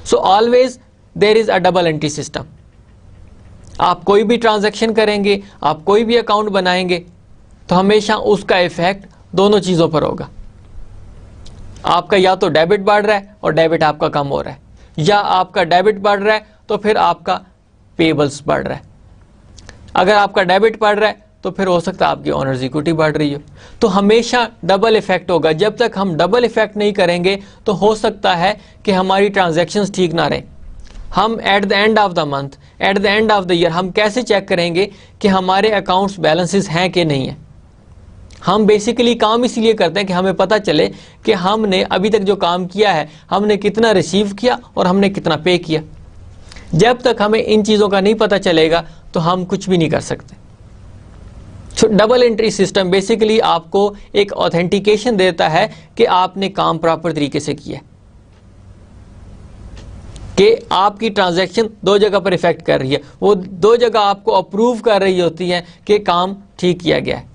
So always there is a double entry system. आप कोई भी ट्रांजैक्शन करेंगे, आप कोई भी अकाउंट बनाएंगे तो हमेशा उसका इफेक्ट दोनों चीज़ों पर होगा. आपका या तो डेबिट बढ़ रहा है और डेबिट आपका कम हो रहा है, या आपका डेबिट बढ़ रहा है तो फिर आपका पेबल्स बढ़ रहा है. अगर आपका डेबिट बढ़ रहा है तो फिर हो सकता है आपकी ओनर्स इक्विटी बढ़ रही हो. तो हमेशा डबल इफेक्ट होगा. जब तक हम डबल इफेक्ट नहीं करेंगे तो हो सकता है कि हमारी ट्रांजैक्शंस ठीक ना रहें. हम at the end of the month, at the end of the year हम कैसे चेक करेंगे कि हमारे अकाउंट्स बैलेंसेस हैं कि नहीं है. हम बेसिकली काम इसलिए करते हैं कि हमें पता चले कि हमने अभी तक जो काम किया है, हमने कितना रिसीव किया और हमने कितना पे किया. जब तक हमें इन चीज़ों का नहीं पता चलेगा तो हम कुछ भी नहीं कर सकते. डबल एंट्री सिस्टम बेसिकली आपको एक ऑथेंटिकेशन देता है कि आपने काम प्रॉपर तरीके से किया, कि आपकी ट्रांजैक्शन दो जगह पर इफेक्ट कर रही है. वो दो जगह आपको अप्रूव कर रही होती है कि काम ठीक किया गया है.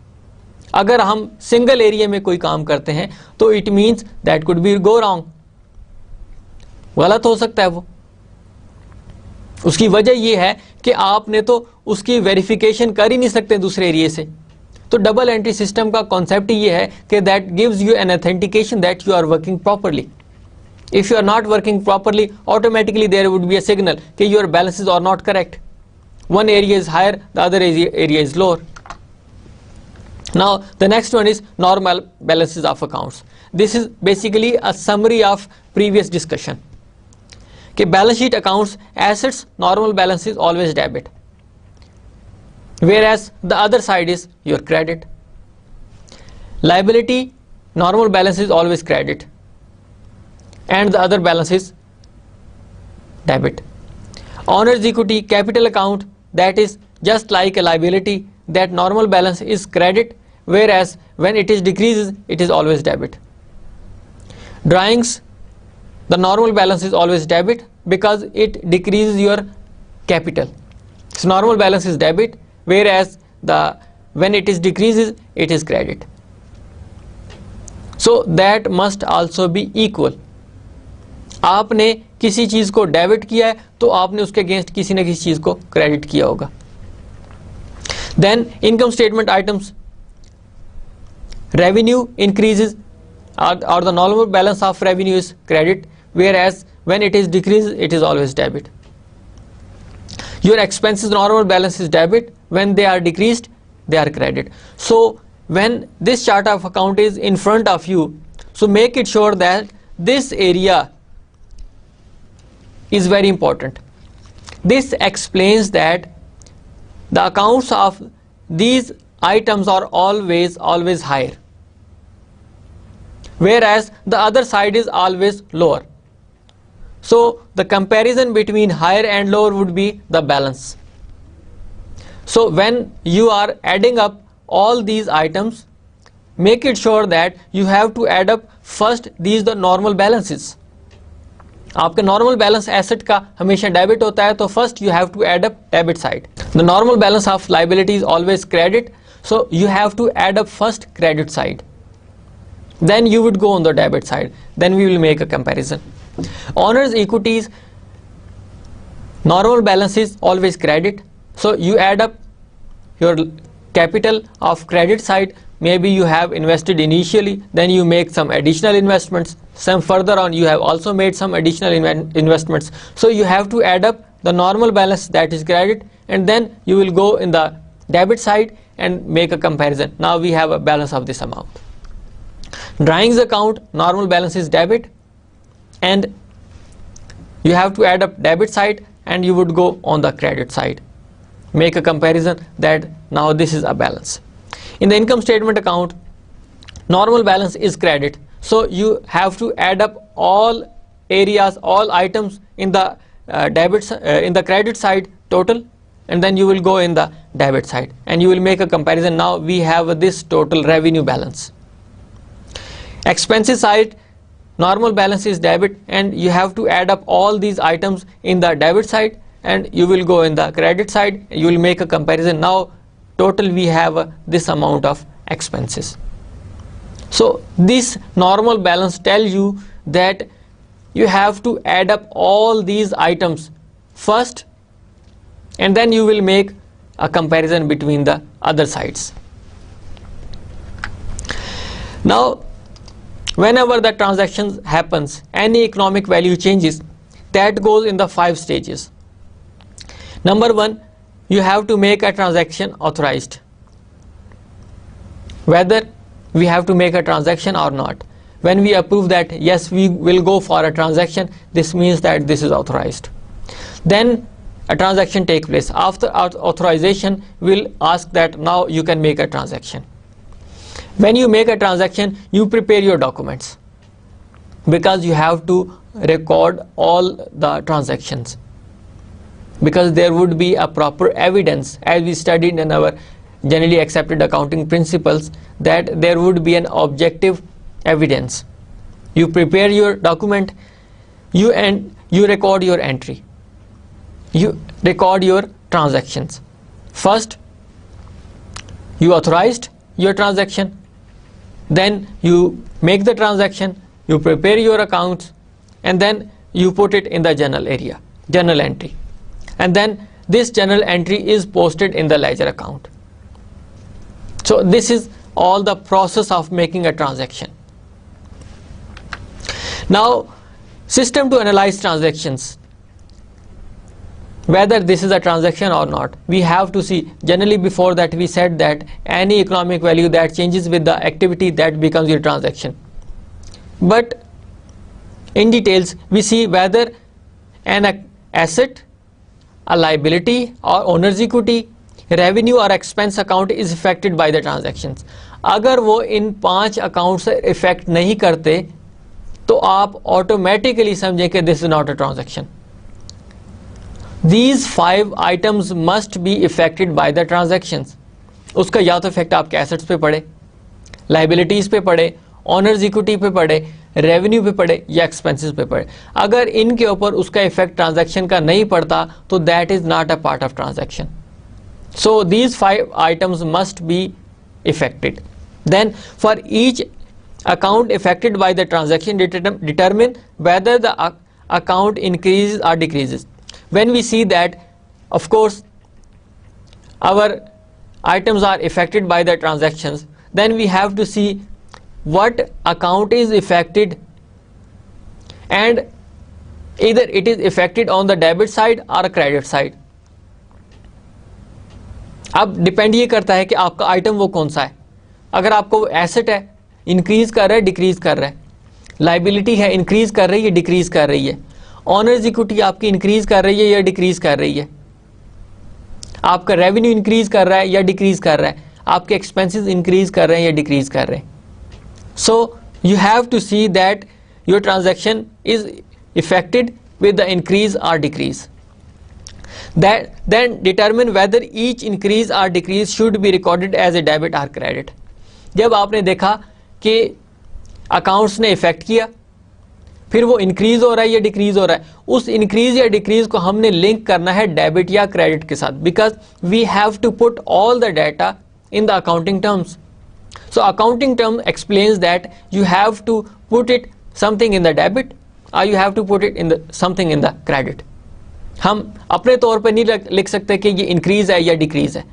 अगर हम सिंगल एरिया में कोई काम करते हैं तो it means that could be go wrong, गलत हो सकता है वो. उसकी वजह यह है कि आपने तो उसकी वेरिफिकेशन कर ही नहीं सकते दूसरे एरिया से. तो डबल एंट्री सिस्टम का कॉन्सेप्ट ये है कि that gives you an authentication that you are working properly. If you are not working properly, automatically there would be a signal that your balances are not correct. One area is higher, the other area is lower. Now the next one is normal balances of accounts. This is basically a summary of previous discussion. कि balance sheet accounts, assets, normal balance is always debit, whereas the other side is your credit. Liability, normal balance is always credit, and the other balance is debit. Owner's equity, capital account, that is just like a liability. That normal balance is credit, whereas when it is decreases, it is always debit. Drawings, the normal balance is always debit because it decreases your capital. So normal balance is debit, whereas when it is decreases, it is credit. So that must also be equal. आपने किसी चीज को debit किया है तो आपने उसके against किसी न किसी चीज को क्रेडिट किया होगा. Then income statement items, revenue increases or the normal balance of revenue is credit, whereas when it is decreases, it is always debit. Your expenses normal balance is debit, when they are decreased, they are credit. So when this chart of account is in front of you, so make it sure that this area is very important. This explains that the accounts of these items are always higher, whereas the other side is always lower. So the comparison between higher and lower would be the balance. So when you are adding up all these items, make it sure that you have to add up first these the normal balances. आपका normal balance asset का हमेशा debit होता है, तो first you have to add up debit side. The normal balance of liability is always credit, so you have to add up first credit side. Then you would go on the debit side. Then we will make a comparison. Owner's equities, normal balance is always credit, so you add up your capital of credit side. Maybe you have invested initially, then you make some additional investments, some further on you have also made some additional investments, so you have to add up the normal balance, that is credit, and then you will go in the debit side and make a comparison. Now we have a balance of this amount. Drawings account, normal balance is debit, and you have to add up debit side and you would go on the credit side, make a comparison that now this is a balance. In the income statement account, normal balance is credit, so you have to add up all areas, all items in the in the credit side total, and then you will go in the debit side and you will make a comparison. Now we have this total revenue balance. Expenses side, normal balance is debit, and you have to add up all these items in the debit side and you will go in the credit side, you will make a comparison. Now total we have this amount of expenses. So this normal balance tells you that you have to add up all these items first, and then you will make a comparison between the other sides. Now whenever the transaction happens, any economic value changes, that goes in the 5 stages. Number 1, you have to make a transaction authorized. Whether we have to make a transaction or not, when we approve that yes we will go for a transaction, this means that this is authorized. Then a transaction takes place. After authorization, we'll ask that now you can make a transaction. When you make a transaction, you prepare your documents because you have to record all the transactions, because there would be a proper evidence, as we studied in our generally accepted accounting principles, that there would be an objective evidence. You prepare your document, you record your entry, you record your transactions. First you authorized your transaction, then you make the transaction, you prepare your accounts, and then you put it in the journal area, journal entry, and then this journal entry is posted in the ledger account. So this is all the process of making a transaction. Now system to analyze transactions, whether this is a transaction or not, we have to see. Generally before that we said that any economic value that changes with the activity, that becomes your transaction. But in details we see whether an asset, a liability or owner's equity, revenue or expense account is affected by the transactions. अगर वो इन 5 account से effect नहीं करते तो आप automatically समझें कि this is not a transaction. These 5 items must be affected by the transactions. उसका या तो इफेक्ट आपके एसेट्स पे पड़े, लाइबिलिटीज पे पड़े, ऑनर्स इक्विटी पे पड़े, रेवेन्यू पे पड़े या एक्सपेंसेस पे पड़े। अगर इनके ऊपर उसका इफेक्ट ट्रांजैक्शन का नहीं पड़ता तो that is not a part of transaction. So these 5 items must be affected. Then for each account affected by the transaction determine whether the account increases or decreases. When we see that, of course, our items are affected by the transactions, then we have to see what account is affected, and either it is affected on the debit side or credit side. अब depend ये करता है कि आपका item वो कौन सा है। अगर आपको वो एसेट है, इंक्रीज कर रहा है, डिक्रीज कर रहा है, लाइबिलिटी है, इंक्रीज कर रही है, डिक्रीज कर रही है, ऑनर्स इक्विटी आपकी इंक्रीज कर रही है या डिक्रीज कर रही है, आपका रेवेन्यू इंक्रीज कर रहा है या डिक्रीज कर रहा है, आपके एक्सपेंसेस इंक्रीज कर रहे हैं या डिक्रीज कर रहे हैं। So you have to see that your transaction is affected with the increase और decrease. Then determine whether each increase or decrease should be recorded as a debit or credit. जब आपने देखा कि अकाउंट्स ने effect किया, फिर वो increase हो रहा है या डिक्रीज हो रहा है, उस इंक्रीज या डिक्रीज को हमने लिंक करना है डेबिट या क्रेडिट के साथ, because we have to put all the data in the accounting terms. So accounting term explains that you have to put it something in the debit और you have to put it in the something in the credit. हम अपने तौर पर नहीं लिख सकते कि ये इंक्रीज है या डिक्रीज है।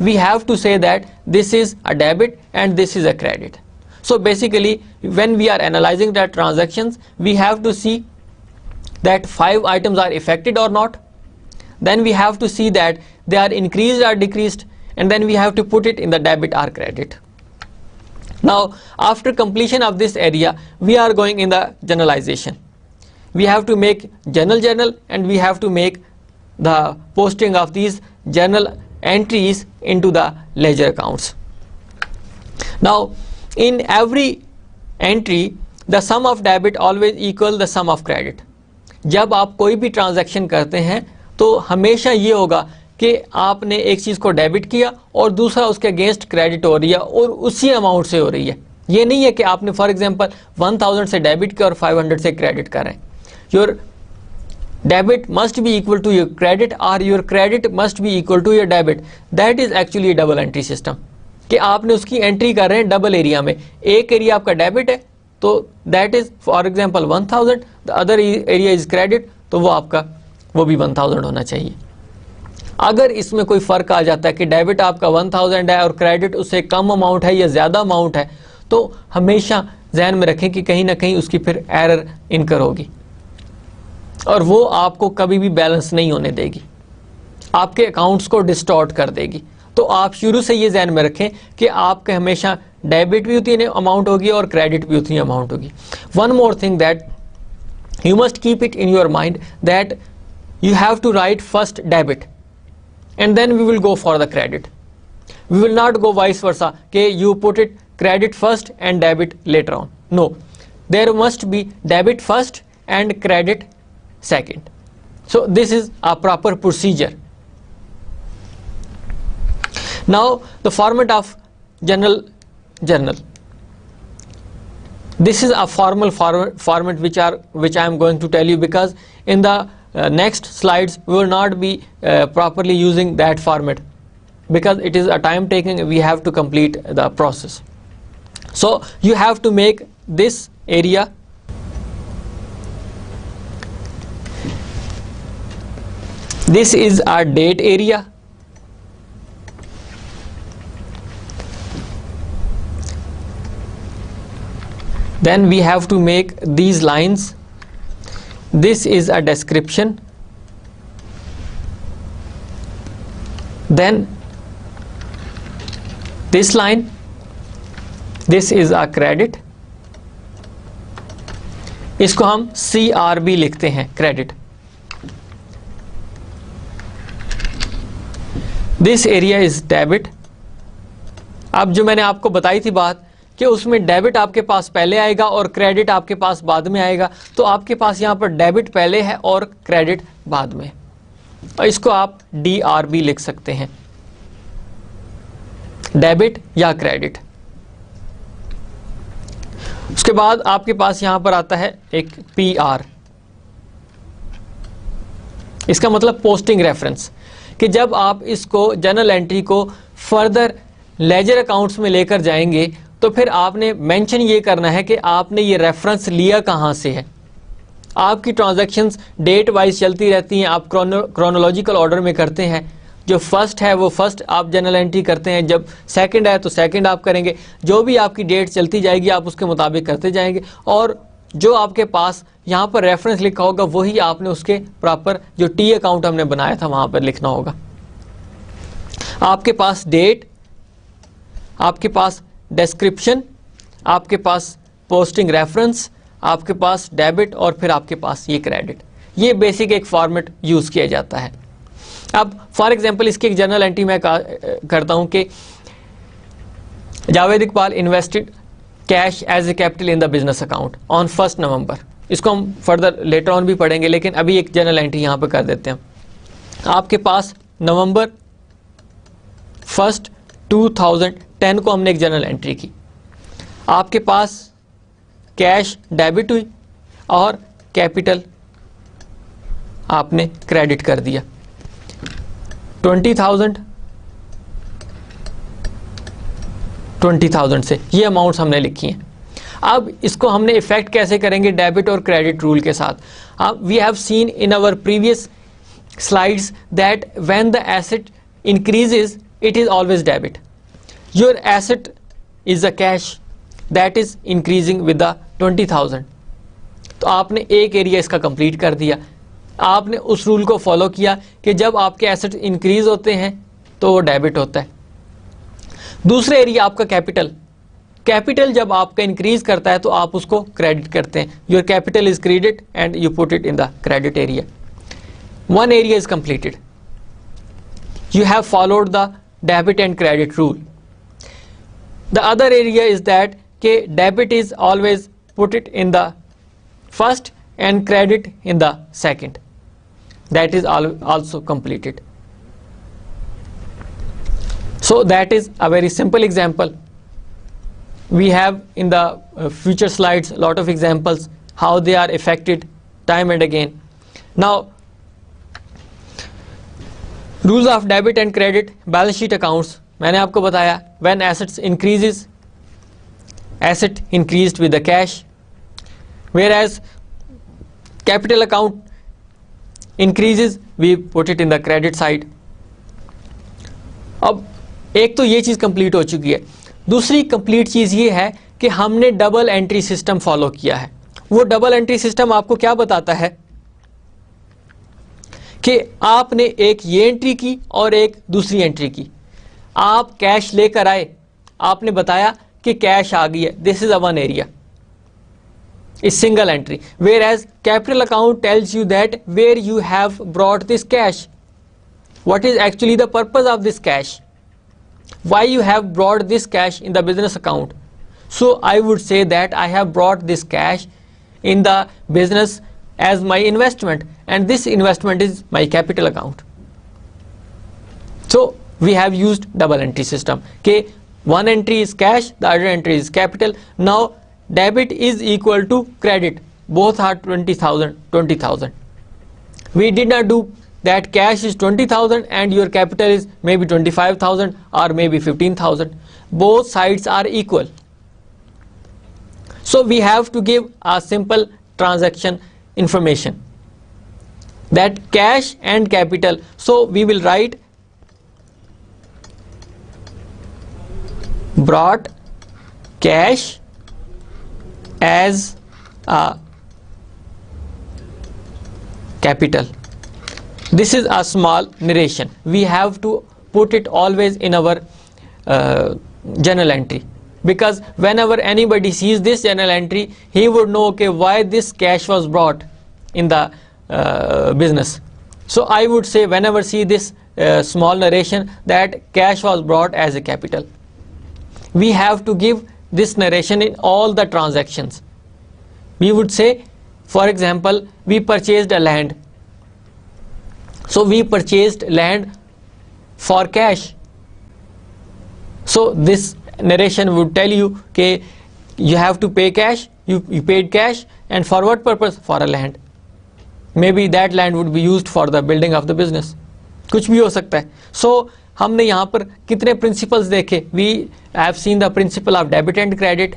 We have to say that this is a debit and this is a credit. So basically when we are analyzing that transactions we have to see that 5 items are affected or not, then we have to see that they are increased or decreased, and then we have to put it in the debit or credit. Now after completion of this area we are going in the generalization. We have to make journal and we have to make the posting of these journal entries into the ledger accounts. Now in every entry the sum of debit always equal the sum of credit. जब आप कोई भी transaction करते हैं तो हमेशा ये होगा कि आपने एक चीज़ को डेबिट किया और दूसरा उसके अगेंस्ट क्रेडिट हो रही है और उसी अमाउंट से हो रही है। ये नहीं है कि आपने फॉर एग्जांपल 1000 से डेबिट किया और 500 से क्रेडिट कर रहे हैं। Your debit must be equal to your credit or your credit must be equal to your debit. That is actually a double entry system. कि आपने उसकी एंट्री कर रहे हैं डबल एरिया में, एक एरिया आपका डेबिट है तो that is for example 1000, the other area is credit, तो वो आपका वो भी 1000 होना चाहिए। अगर इसमें कोई फ़र्क आ जाता है कि डेबिट आपका 1000 है और क्रेडिट उससे कम अमाउंट है या ज़्यादा अमाउंट है, तो हमेशा जहन में रखें कि कहीं ना कहीं उसकी फिर एरर इनकर होगी और वो आपको कभी भी बैलेंस नहीं होने देगी, आपके अकाउंट्स को डिस्टॉर्ट कर देगी। तो आप शुरू से ये ध्यान में रखें कि आपके हमेशा डेबिट भी उतनी अमाउंट होगी और क्रेडिट भी उतनी अमाउंट होगी। One more thing that you must keep it in your mind that you have to write first debit and then we will go for the credit. We will not go vice versa कि you put it credit first and debit later on. No, there must be debit first and credit second. So this is a proper procedure. Now the format of journal. This is a formal format which I am going to tell you, because in the next slides we will not be properly using that format, because it is a time taking. We have to complete the process. So you have to make this area. This is our date area. Then we have to make these lines. This is a description. Then this line, this is a credit. इसको हम CRB लिखते हैं, credit. This area is debit. अब जो मैंने आपको बताई थी बात कि उसमें डेबिट आपके पास पहले आएगा और क्रेडिट आपके पास बाद में आएगा, तो आपके पास यहाँ पर डेबिट पहले है और क्रेडिट बाद में, और इसको आप DRB लिख सकते हैं, डेबिट या क्रेडिट। उसके बाद आपके पास यहां पर आता है एक PR, इसका मतलब पोस्टिंग रेफरेंस, कि जब आप इसको जर्नल एंट्री को फर्दर लेजर अकाउंट्स में लेकर जाएंगे तो फिर आपने मेंशन ये करना है कि आपने ये रेफरेंस लिया कहाँ से है। आपकी ट्रांजैक्शंस डेट वाइज चलती रहती हैं, आप क्रोनोलॉजिकल ऑर्डर में करते हैं, जो फर्स्ट है वो फर्स्ट आप जर्नल एंट्री करते हैं, जब सेकंड है तो सेकंड आप करेंगे, जो भी आपकी डेट चलती जाएगी आप उसके मुताबिक करते जाएंगे, और जो आपके पास यहाँ पर रेफरेंस लिखा होगा वही आपने उसके प्रॉपर जो टी अकाउंट हमने बनाया था वहाँ पर लिखना होगा। आपके पास डेट, आपके पास डिस्क्रिप्शन, आपके पास पोस्टिंग रेफरेंस, आपके पास डेबिट और फिर आपके पास ये क्रेडिट, ये बेसिक एक फॉर्मेट यूज़ किया जाता है। अब फॉर एग्जांपल इसकी एक जर्नल एंट्री मैं करता हूं कि Javed Iqbal invested cash as a capital in the business account on 1 November. इसको हम फर्दर लेटर ऑन भी पढ़ेंगे, लेकिन अभी एक जर्नल एंट्री यहां पे कर देते हैं। आपके पास नवंबर 1, 2010 को हमने एक जर्नल एंट्री की, आपके पास कैश डेबिट हुई और कैपिटल आपने क्रेडिट कर दिया 20,000 से, ये अमाउंट्स हमने लिखी हैं। अब इसको हमने इफेक्ट कैसे करेंगे डेबिट और क्रेडिट रूल के साथ। अब we have seen in our previous slides that when the asset increases it is always debit. Your asset is a cash that is increasing with the 20,000। तो आपने एक एरिया इसका कंप्लीट कर दिया, आपने उस रूल को फॉलो किया कि जब आपके एसेट इंक्रीज होते हैं तो वो डेबिट होता है। दूसरा एरिया आपका कैपिटल, कैपिटल जब आपका इंक्रीज करता है तो आप उसको क्रेडिट करते हैं, your capital is credit and you put it in the credit area. One area is completed, you have followed the debit and credit rule. The other area is that debit is always put it in the first and credit in the second. That is also completed. So that is a very simple example. We have in the future slides a lot of examples how they are affected time and again. Now rules of debit and credit balance sheet accounts, मैंने आपको बताया when assets increases, asset increased with the cash, where as capital account increases we put it in the credit side. अब एक तो ये चीज़ complete हो चुकी है, दूसरी कंप्लीट चीज़ ये है कि हमने डबल एंट्री सिस्टम फॉलो किया है। वो डबल एंट्री सिस्टम आपको क्या बताता है कि आपने एक ये एंट्री की और एक दूसरी एंट्री की, आप कैश लेकर आए, आपने बताया कि कैश आ गई है, this is a one area, is single entry, where as capital account tells you that where you have brought this cash, what is actually the purpose of this cash, why you have brought this cash in the business account. So I would say that I have brought this cash in the business as my investment, and this investment is my capital account. So we have used double entry system. Okay, one entry is cash, the other entry is capital. Now debit is equal to credit, both are 20,000. We did not do that cash is 20,000 and your capital is maybe 25,000 or maybe 15,000. Both sides are equal. So we have to give a simple transaction information, that cash and capital. So we will write brought cash as a capital. This is a small narration. We have to put it always in our journal entry, because whenever anybody sees this journal entry, he would know okay why this cash was brought in the business. So I would say whenever see this small narration that cash was brought as a capital, we have to give this narration in all the transactions. We would say, for example, we purchased a land. So we purchased land for cash. So this narration would tell you कि you have to pay cash, you paid cash, and for what purpose? For a land. Maybe that land would be used for the building of the business. कुछ भी हो सकता है. So हमने यहाँ पर कितने principles देखे? We have seen the principle of debit and credit.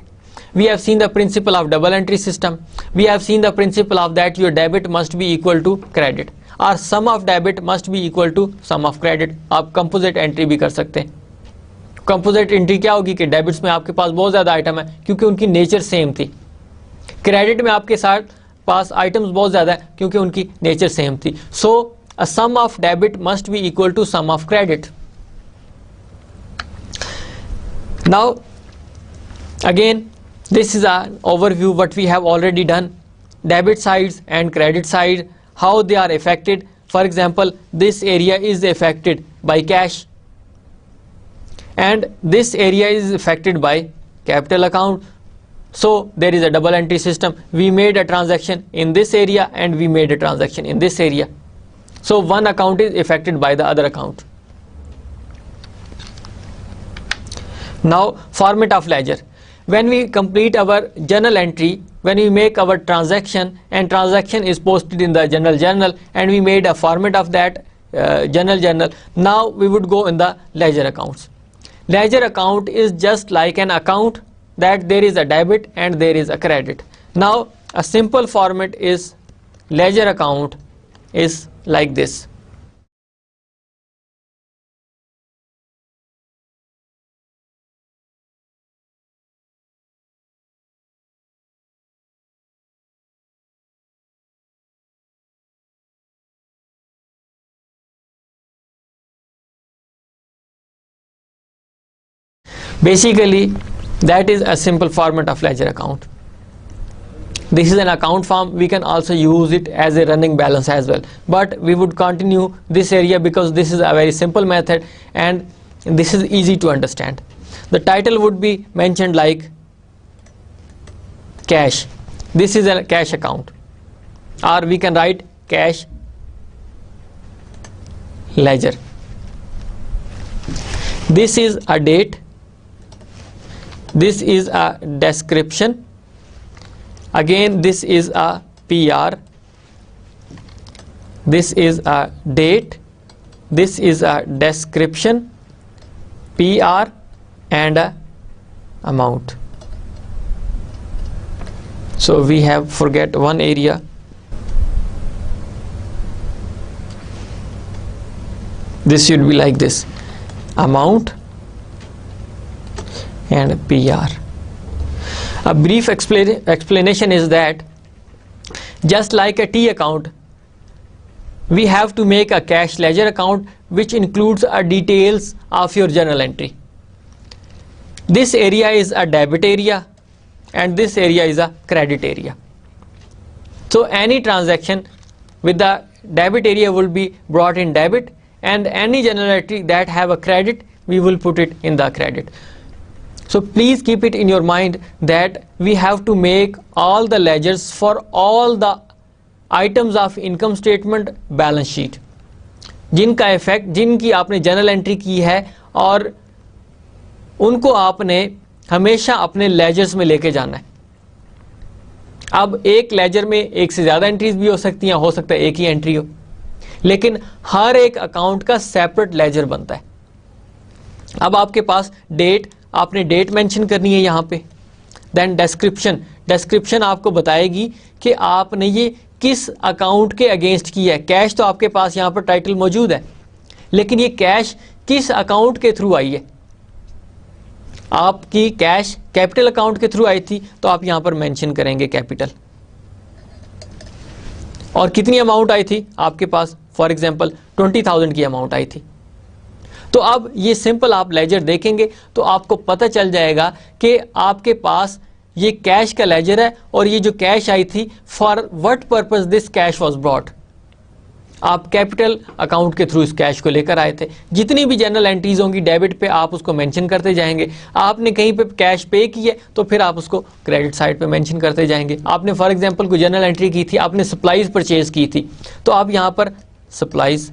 We have seen the principle of double entry system. We have seen the principle of that your debit must be equal to credit, or sum of debit must be equal to sum of credit. आप composite entry भी कर सकते हैं. Composite entry क्या होगी कि debits में आपके पास बहुत ज़्यादा आइटम है क्योंकि उनकी नेचर सेम थी. क्रेडिट में आपके साथ पास आइटम्स बहुत ज़्यादा है क्योंकि उनकी नेचर सेम थी. सो a sum of debit must be equal to sum of credit. Now again, this is an overview what we have already done. Debit sides and credit side, how they are affected. For example, this area is affected by cash and this area is affected by capital account. So there is a double entry system. We made a transaction in this area and we made a transaction in this area. So one account is affected by the other account. Now format of ledger. When we complete our journal entry, when we make our transaction and transaction is posted in the general journal and we made a format of that general journal, now we would go in the ledger accounts. Ledger account is just like an account that there is a debit and there is a credit. Now a simple format is ledger account is like this. Basically, that is a simple format of ledger account. This is an account form. We can also use it as a running balance as well, but we would continue this area because this is a very simple method and this is easy to understand. The title would be mentioned like cash. This is a cash account, or we can write cash ledger. This is a date. This is a description. Again, this is a PR. This is a date. This is a description, PR, and a amount. So we have forget one area. This should be like this: amount and PR. A brief explanation is that just like a T account, we have to make a cash ledger account which includes details of your journal entry. This area is a debit area and this area is a credit area. So any transaction with the debit area will be brought in debit, and any journal entry that have a credit, we will put it in the credit. So please keep it in your mind that we have to make all the ledgers for all the items of income statement, balance sheet, जिनका effect, जिनकी आपने journal entry की है और उनको आपने हमेशा अपने लेजर्स में लेके जाना है. अब एक लेजर में एक से ज़्यादा एंट्रीज भी हो सकती हैं, हो सकता है एक ही एंट्री हो, लेकिन हर एक अकाउंट का सेपरेट लेजर बनता है. अब आपके पास डेट, आपने डेट मेंशन करनी है यहाँ पे. देन डिस्क्रिप्शन आपको बताएगी कि आपने ये किस अकाउंट के अगेंस्ट किया है. कैश तो आपके पास यहाँ पर टाइटल मौजूद है, लेकिन ये कैश किस अकाउंट के थ्रू आई है. आपकी कैश कैपिटल अकाउंट के थ्रू आई थी तो आप यहाँ पर मेंशन करेंगे कैपिटल. और कितनी अमाउंट आई थी आपके पास, फॉर एग्जांपल 20,000 की अमाउंट आई थी. तो अब ये सिंपल आप लेजर देखेंगे तो आपको पता चल जाएगा कि आपके पास ये कैश का लेजर है और ये जो कैश आई थी, for what purpose this cash was brought. आप कैपिटल अकाउंट के थ्रू इस कैश को लेकर आए थे. जितनी भी जनरल एंट्रीज होंगी डेबिट पे आप उसको मेंशन करते जाएंगे. आपने कहीं पे कैश पे किया तो फिर आप उसको क्रेडिट साइड पे मेंशन करते जाएंगे. आपने फॉर एग्जांपल कोई जनरल एंट्री की थी, आपने सप्लाईज परचेज की थी, तो आप यहाँ पर सप्लाईज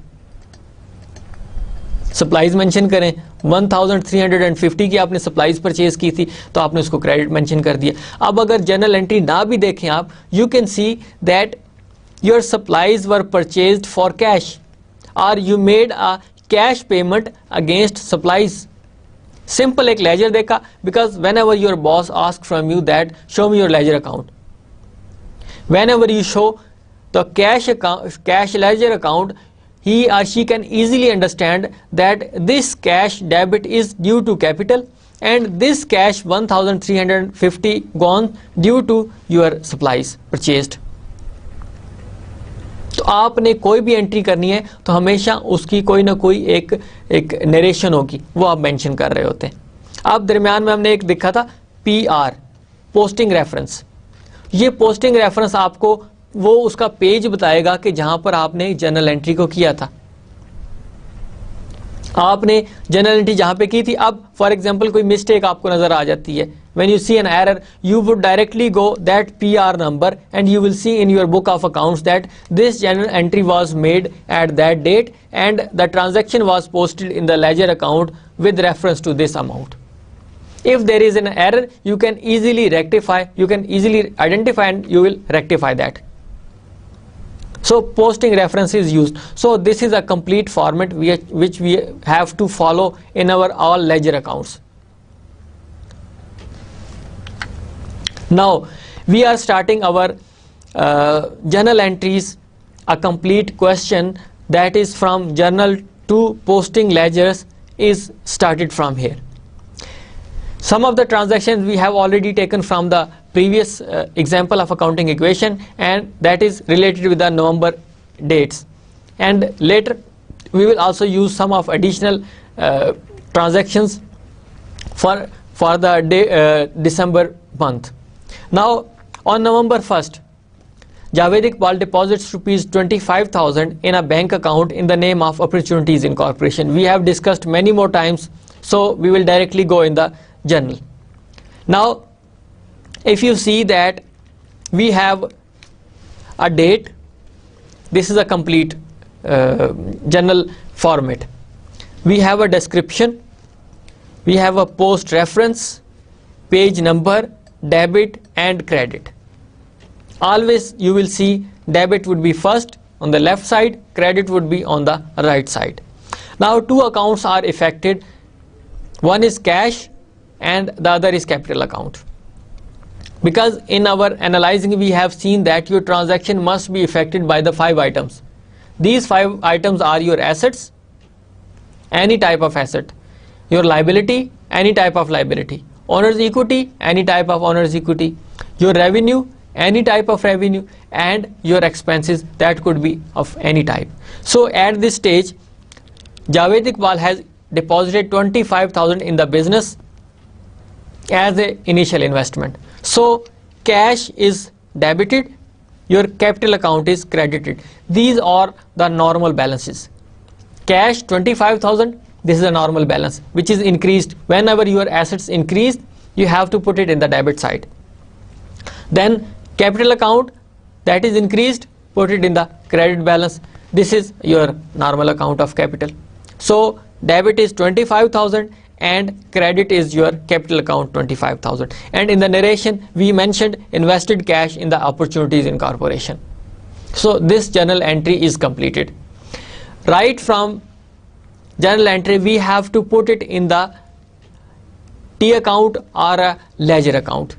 सप्लाईज मेंशन करें, 1350 की आपने सप्लाईज परचेज की थी तो आपने उसको क्रेडिट मेंशन कर दिया. अब अगर जर्नल एंट्री ना भी देखें आप, you can see that your supplies were purchased for cash और you made a cash payment against supplies. Simple एक लेजर देखा, because whenever your boss ask from you that show me your ledger account, whenever you show the cash ledger account, he or she can easily understand that this cash debit is due to capital and this cash 1350 gone due to your supplies purchased. तो आपने कोई भी entry करनी है तो हमेशा उसकी कोई ना कोई एक नरेशन होगी, वो आप मेंशन कर रहे होते हैं. अब दरमियान में हमने एक देखा था PR, पोस्टिंग रेफरेंस. ये पोस्टिंग रेफरेंस आपको वो उसका पेज बताएगा कि जहां पर आपने जर्नल एंट्री को किया था. आपने जर्नल एंट्री जहां पे की थी, अब फॉर एग्जांपल कोई मिस्टेक आपको नजर आ जाती है, when you see an error you would directly go that PR number and you will see in your book of accounts that this journal entry was made at that date and the transaction was posted in the ledger account with reference to this amount. If there is an error, you can easily rectify, you can easily identify and you will rectify that. So posting reference is used. So this is a complete format which we have to follow in our all ledger accounts. Now we are starting our journal entries. A complete question that is from journal to posting ledgers is started from here. Some of the transactions we have already taken from the previous example of accounting equation, and that is related with the November dates, and later we will also use some of additional transactions for the December month. Now on November 1st, Javed Iqbal deposits rupees 25,000 in a bank account in the name of Opportunities Incorporation. We have discussed many more times, so we will directly go in the journal. Now if you see that we have a date, this is a complete journal format. We have a description, we have a post reference, page number, debit and credit. Always you will see debit would be first on the left side, credit would be on the right side. Now two accounts are affected, one is cash and the other is capital account, because in our analyzing we have seen that your transaction must be affected by the 5 items. These 5 items are your assets, any type of asset, your liability, any type of liability, owner's equity, any type of owner's equity, your revenue, any type of revenue, and your expenses that could be of any type. So at this stage Javed Iqbal has deposited 25,000 in the business as a initial investment. So cash is debited, your capital account is credited. These are the normal balances. Cash 25,000, this is a normal balance which is increased. Whenever your assets increase, you have to put it in the debit side. Then capital account, that is increased, put it in the credit balance. This is your normal account of capital. So debit is 25,000 and credit is your capital account 25,000. And in the narration we mentioned invested cash in the Opportunities Incorporation. So this journal entry is completed. Right from journal entry we have to put it in the T account or a ledger account.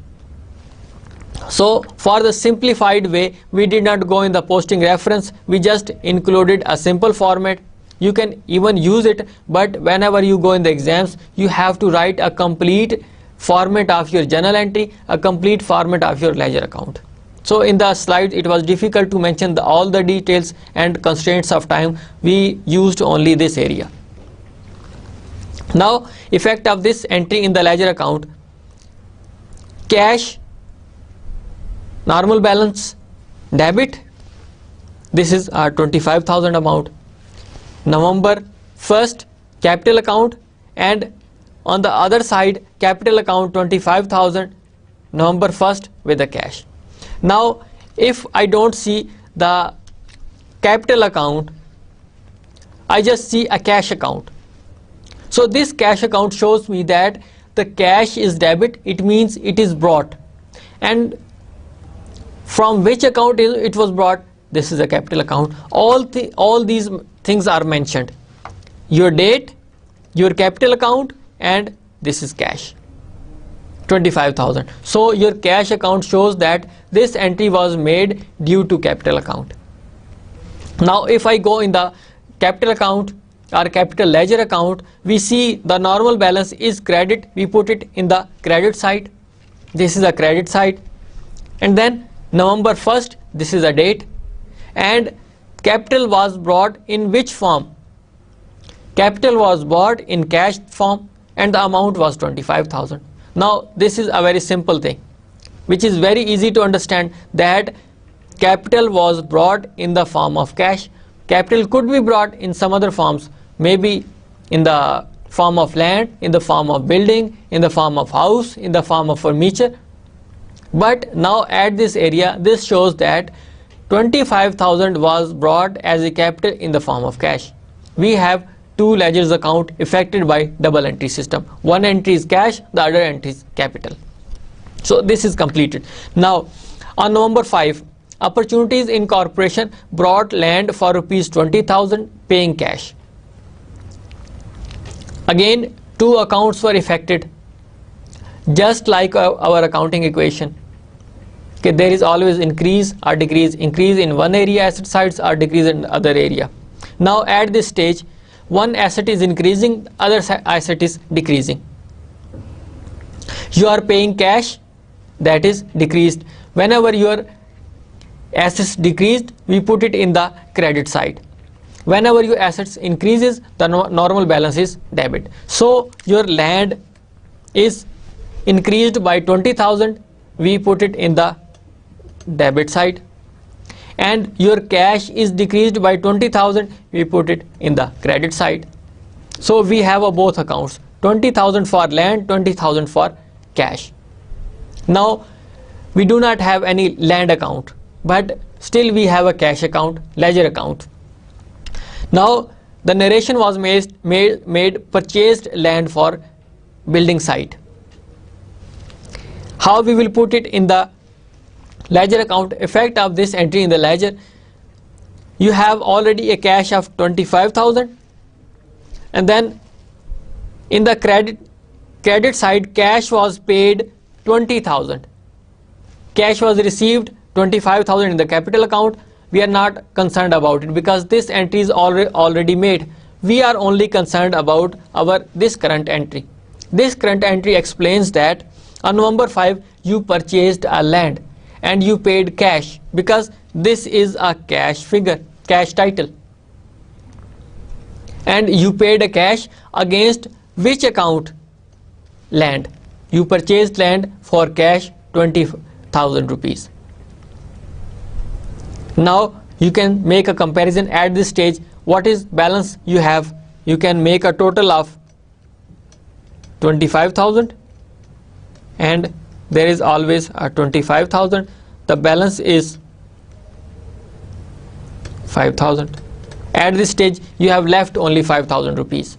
So for the simplified way, we did not go in the posting reference, we just included a simple format. You can even use it, but whenever you go in the exams, you have to write a complete format of your journal entry, a complete format of your ledger account. So in the slides it was difficult to mention all the details and constraints of time. We used only this area. Now effect of this entry in the ledger account: cash, normal balance, debit, this is our 25,000 amount. November 1st capital account, and on the other side capital account 25,000, November 1st with the cash. Now if I don't see the capital account, I just see a cash account. So this cash account shows me that the cash is debit, it means it is brought. And from which account it was brought? This is a capital account. All these things are mentioned. Your date, your capital account, and this is cash. 25,000. So your cash account shows that this entry was made due to capital account. Now if I go in the capital account or capital ledger account, we see the normal balance is credit. We put it in the credit side. This is a credit side. And then November 1st, this is a date. And capital was brought in which form? Capital was bought in cash form and the amount was 25,000. Now this is a very simple thing which is very easy to understand, that capital was brought in the form of cash. Capital could be brought in some other forms, maybe in the form of land, in the form of building, in the form of house, in the form of furniture. But now at this area, this shows that 25,000 was brought as a capital in the form of cash. We have two ledgers account affected by double entry system. One entry is cash, the other entry is capital. So this is completed. Now on November 5, Opportunities Incorporation brought land for rupees 20,000 paying cash. Again, two accounts were affected, just like our accounting equation. Okay, there is always increase or decrease, increase in one area asset sides or decrease in other area. Now at this stage, one asset is increasing, other asset is decreasing. You are paying cash, that is decreased. Whenever your assets decreased, we put it in the credit side. Whenever your assets increases, the normal balance is debit. So your land is increased by 20,000, we put it in the debit side. And your cash is decreased by 20,000, we put it in the credit side. So we have both accounts, 20,000 for land, 20,000 for cash. Now we do not have any land account, but still we have a cash account, ledger account. Now the narration was made purchased land for building site. How we will put it in the ledger account? Effect of this entry in the ledger: you have already a cash of 25,000, and then in the credit side, cash was paid 20,000. Cash was received 25,000 in the capital account. We are not concerned about it because this entry is already made. We are only concerned about this current entry. This current entry explains that on November 5 you purchased a land and you paid cash, because this is a cash figure, cash title. And you paid a cash against which account? Land. You purchased land for cash 20,000 rupees. Now you can make a comparison at this stage. What is balance you have? You can make a total of 25,000, and there is always a 25,000. The balance is 5,000. At this stage you have left only 5,000 rupees.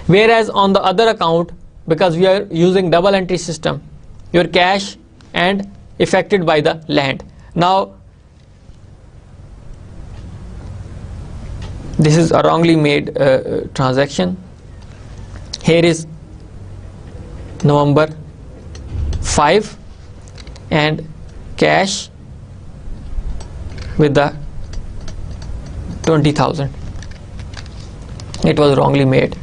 Whereas on the other account, because we are using double entry system, your cash and affected by the land. Now this is a wrongly made transaction. Here is November 5 and cash with the 20,000. It was wrongly made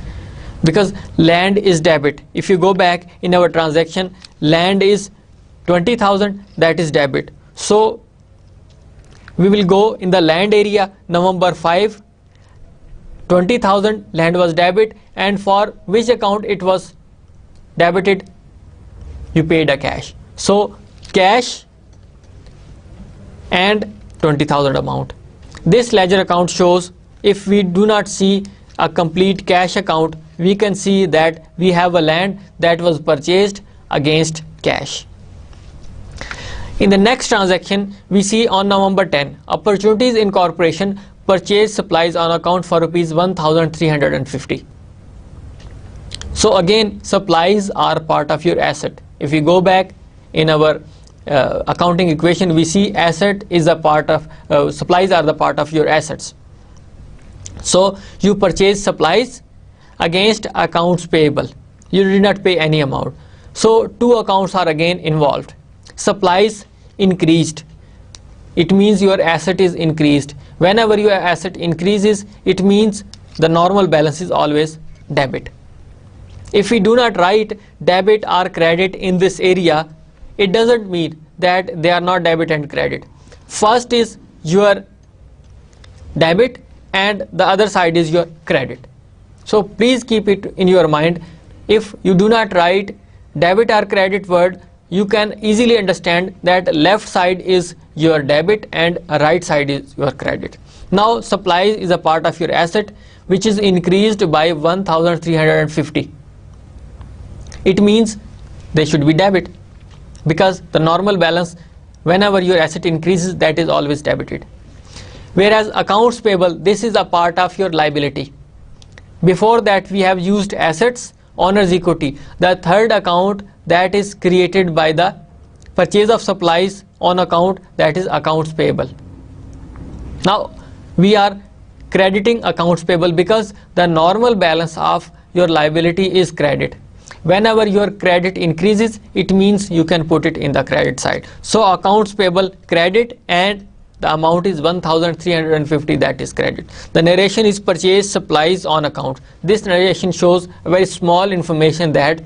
because land is debit. If you go back in our transaction, land is 20,000, that is debit. So we will go in the land area. November 5, 20,000 land was debit, and for which account it was debited? You paid a cash. So cash and 20,000 amount. This ledger account shows, if we do not see a complete cash account, we can see that we have a land that was purchased against cash. In the next transaction, we see on November 10, Opportunities Incorporation purchased supplies on account for rupees 1,350. So again, supplies are part of your asset. If we go back in our accounting equation, we see asset is a part of supplies are the part of your assets. So you purchase supplies against accounts payable. You did not pay any amount. So two accounts are again involved. Supplies increased. It means your asset is increased. Whenever your asset increases, it means the normal balance is always debit. If we do not write debit or credit in this area, it doesn't mean that they are not debit and credit. First is your debit and the other side is your credit. So please keep it in your mind. If you do not write debit or credit word, you can easily understand that left side is your debit and right side is your credit. Now supplies is a part of your asset which is increased by 1350. It means they should be debit, because the normal balance whenever your asset increases, that is always debited. Whereas accounts payable, this is a part of your liability. Before that we have used assets, owner's equity, the third account that is created by the purchase of supplies on account, that is accounts payable. Now we are crediting accounts payable because the normal balance of your liability is credit. Whenever your credit increases, it means you can put it in the credit side. So accounts payable credit and the amount is 1350, that is credit. The narration is purchase supplies on account. This narration shows a very small information that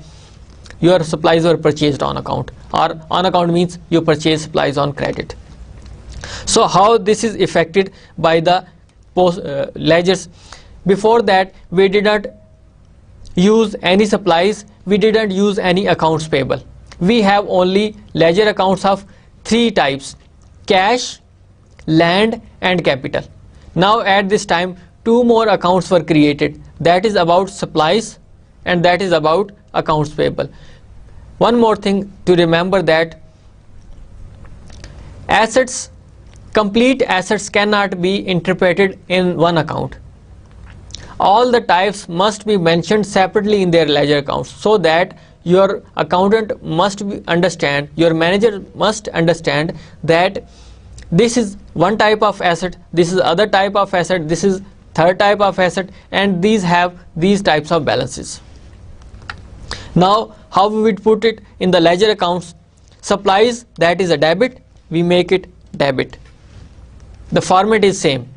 your supplies were purchased on account, or on account means you purchase supplies on credit. So how this is affected by the ledgers? Before that we did not use any supplies, we didn't use any accounts payable. We have only ledger accounts of three types: cash, land and capital. Now at this time two more accounts were created, that is about supplies and that is about accounts payable. One more thing to remember, that assets, complete assets cannot be interpreted in one account. All the types must be mentioned separately in their ledger accounts, so that your accountant must understand, your manager must understand that this is one type of asset, this is other type of asset, this is third type of asset, and these have these types of balances. Now how we would put it in the ledger accounts? Supplies, that is a debit, we make it debit. The format is same,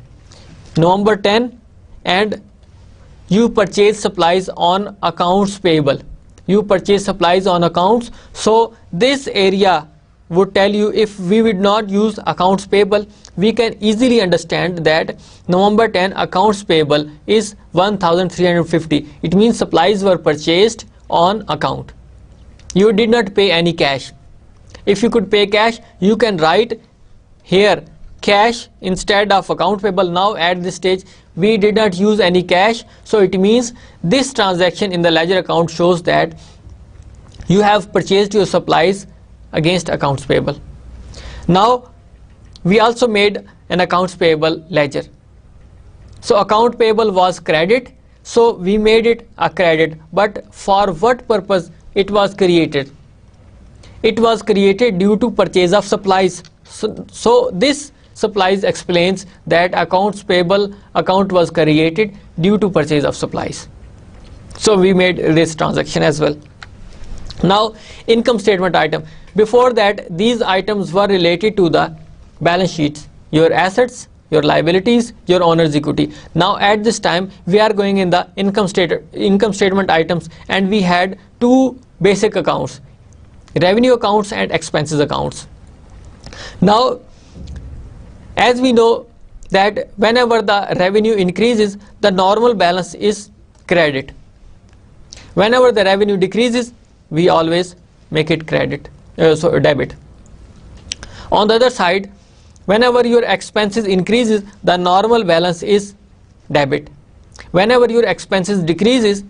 November 10, and you purchase supplies on accounts payable. You purchase supplies on accounts. So this area would tell you, if we would not use accounts payable, we can easily understand that November 10 accounts payable is 1350. It means supplies were purchased on account. You did not pay any cash. If you could pay cash, you can write here cash instead of account payable. Now at this stage we did not use any cash, so it means this transaction in the ledger account shows that you have purchased your supplies against accounts payable. Now we also made an accounts payable ledger. So account payable was credit, so we made it a credit. But for what purpose it was created? It was created due to purchase of supplies. So this supplies explains that accounts payable account was created due to purchase of supplies. So we made this transaction as well. Now income statement item. Before that these items were related to the balance sheets, your assets, your liabilities, your owner's equity. Now at this time we are going in the income statement items, and we had two basic accounts, revenue accounts and expenses accounts. Now as we know that whenever the revenue increases, the normal balance is credit. Whenever the revenue decreases, we always make it credit, so debit. On the other side, whenever your expenses increases, the normal balance is debit. Whenever your expenses decreases,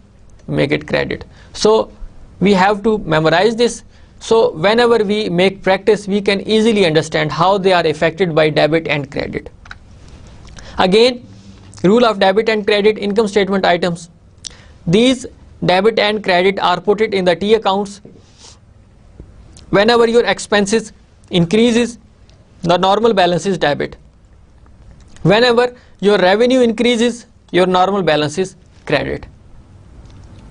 make it credit. So we have to memorize this. So whenever we make practice, we can easily understand how they are affected by debit and credit. Again, rule of debit and credit income statement items. These debit and credit are put it in the T accounts. Whenever your expenses increases, the normal balance is debit. Whenever your revenue increases, your normal balance is credit.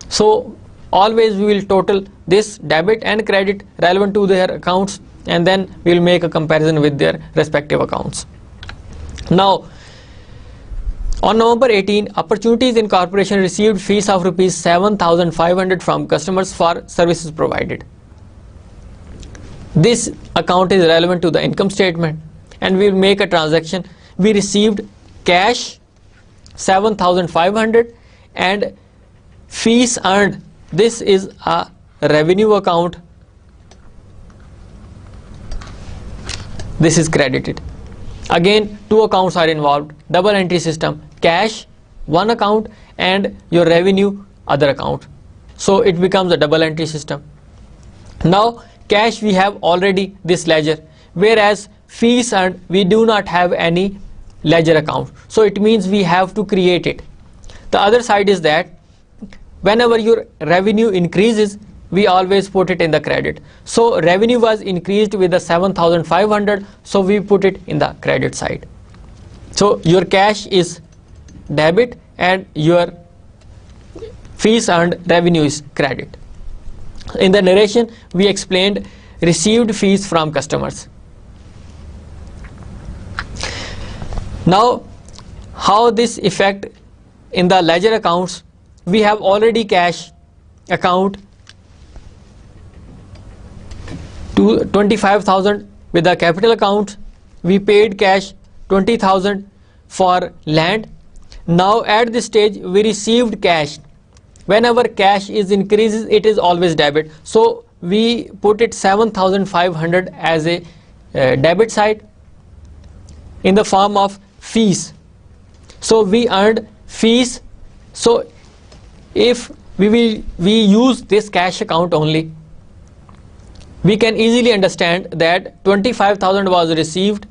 So always we will total this debit and credit relevant to their accounts, and then we will make a comparison with their respective accounts. Now, on November 18, Opportunities Incorporation received fees of rupees 7,500 from customers for services provided. This account is relevant to the income statement, and we will make a transaction. We received cash 7,500 and fees earned. This is a revenue account. This is credited. Again, two accounts are involved, double entry system, cash one account and your revenue other account. So it becomes a double entry system. Now cash we have already this ledger, whereas fees earned we do not have any ledger account. So it means we have to create it. The other side is that whenever your revenue increases, we always put it in the credit. So revenue was increased with the 7,500, so we put it in the credit side. So your cash is debit and your fees earned revenue is credit. In the narration we explained received fees from customers. Now how this effect in the ledger accounts, we have already cash account to 25,000 with the capital account. We paid cash 20,000 for land. Now at this stage we received cash. Whenever cash is increases, it is always debit. So we put it 7,500 as a debit side in the form of fees. So we earned fees. So if we use this cash account only, we can easily understand that 25,000 was received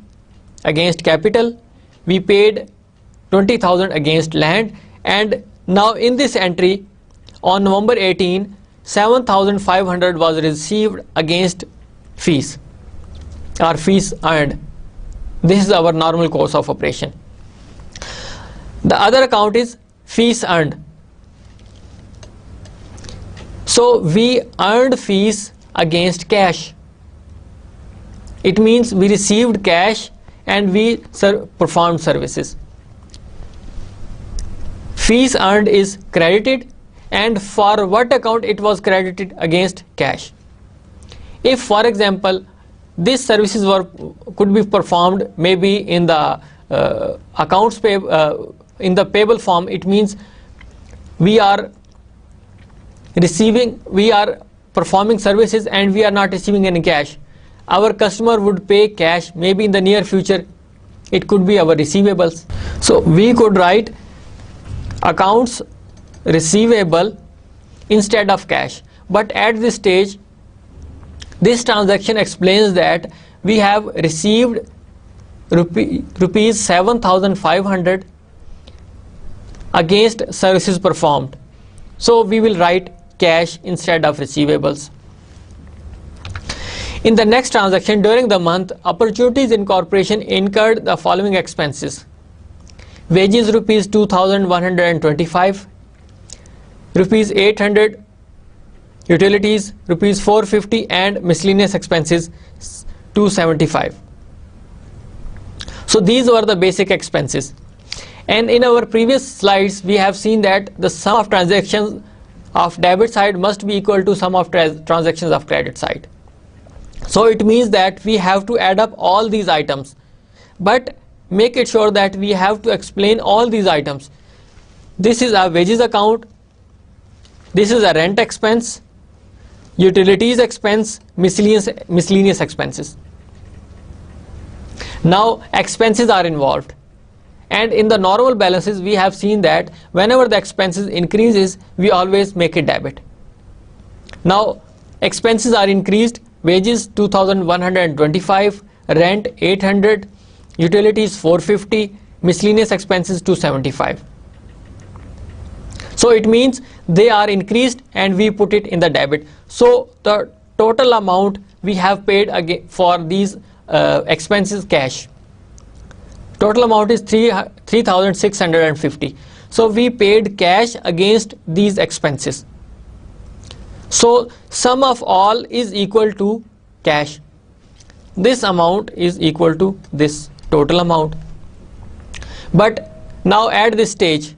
against capital, we paid 20,000 against land, and now in this entry on November 18, 7,500 was received against fees or fees earned. This is our normal course of operation. The other account is fees earned. So we earned fees against cash. It means we received cash and we performed services. Fees earned is credited, and for what account it was credited? Against cash. If for example these services could be performed maybe in the accounts payable in the payable form, it means we are performing services and we are not receiving any cash. Our customer would pay cash, maybe in the near future it could be our receivables. So we could write accounts receivable instead of cash. But at this stage this transaction explains that we have received rupees 7,500 against services performed. So we will write cash instead of receivables. In the next transaction, during the month, Opportunities Incorporation incurred the following expenses: wages rupees 2,125, rupees 800, utilities rupees 450, and miscellaneous expenses 275. So these were the basic expenses. And in our previous slides we have seen that the sum of transactions of debit side must be equal to sum of transactions of credit side. So it means that we have to add up all these items, but make it sure that we have to explain all these items. This is a wages account, this is a rent expense, utilities expense, miscellaneous expenses. Now expenses are involved, and in the normal balances we have seen that whenever the expenses increases, we always make it debit. Now expenses are increased: wages 2,125, rent 800, utilities 450, miscellaneous expenses 275. So it means they are increased and we put it in the debit. So the total amount we have paid again for these expenses cash. Total amount is 3,650. So we paid cash against these expenses. So sum of all is equal to cash. This amount is equal to this total amount. But now at this stage,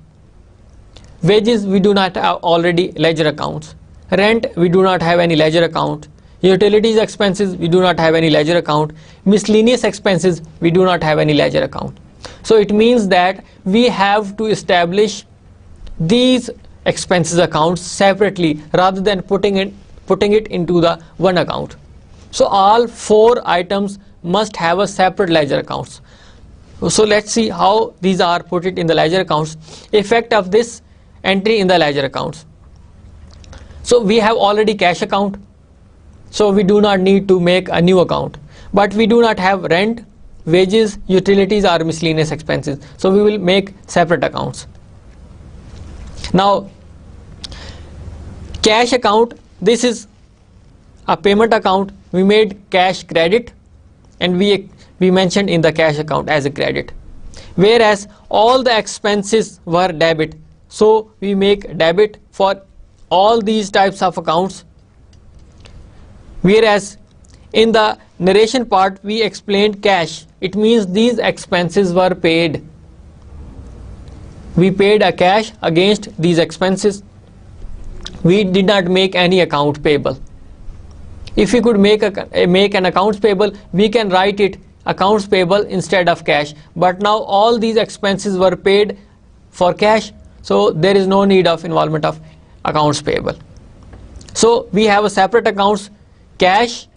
wages we do not have already ledger accounts. Rent we do not have any ledger account. Utilities expenses we do not have any ledger account. Miscellaneous expenses we do not have any ledger account. So it means that we have to establish these expenses accounts separately rather than putting it into the one account. So all 4 items must have a separate ledger accounts. So let's see how these are put it in the ledger accounts. Effect of this entry in the ledger accounts. So we have already cash account, so we do not need to make a new account. But we do not have rent, wages, utilities or miscellaneous expenses, so we will make separate accounts. Now cash account, this is a payment account. We made cash credit and we mentioned in the cash account as a credit, whereas all the expenses were debit, so we make debit for all these types of accounts. Whereas in the narration part we explained cash, it means these expenses were paid. We paid a cash against these expenses. We did not make any account payable. If we could make an accounts payable, we can write it accounts payable instead of cash. But now all these expenses were paid for cash, so there is no need of involvement of accounts payable. So we have a separate accounts: cash,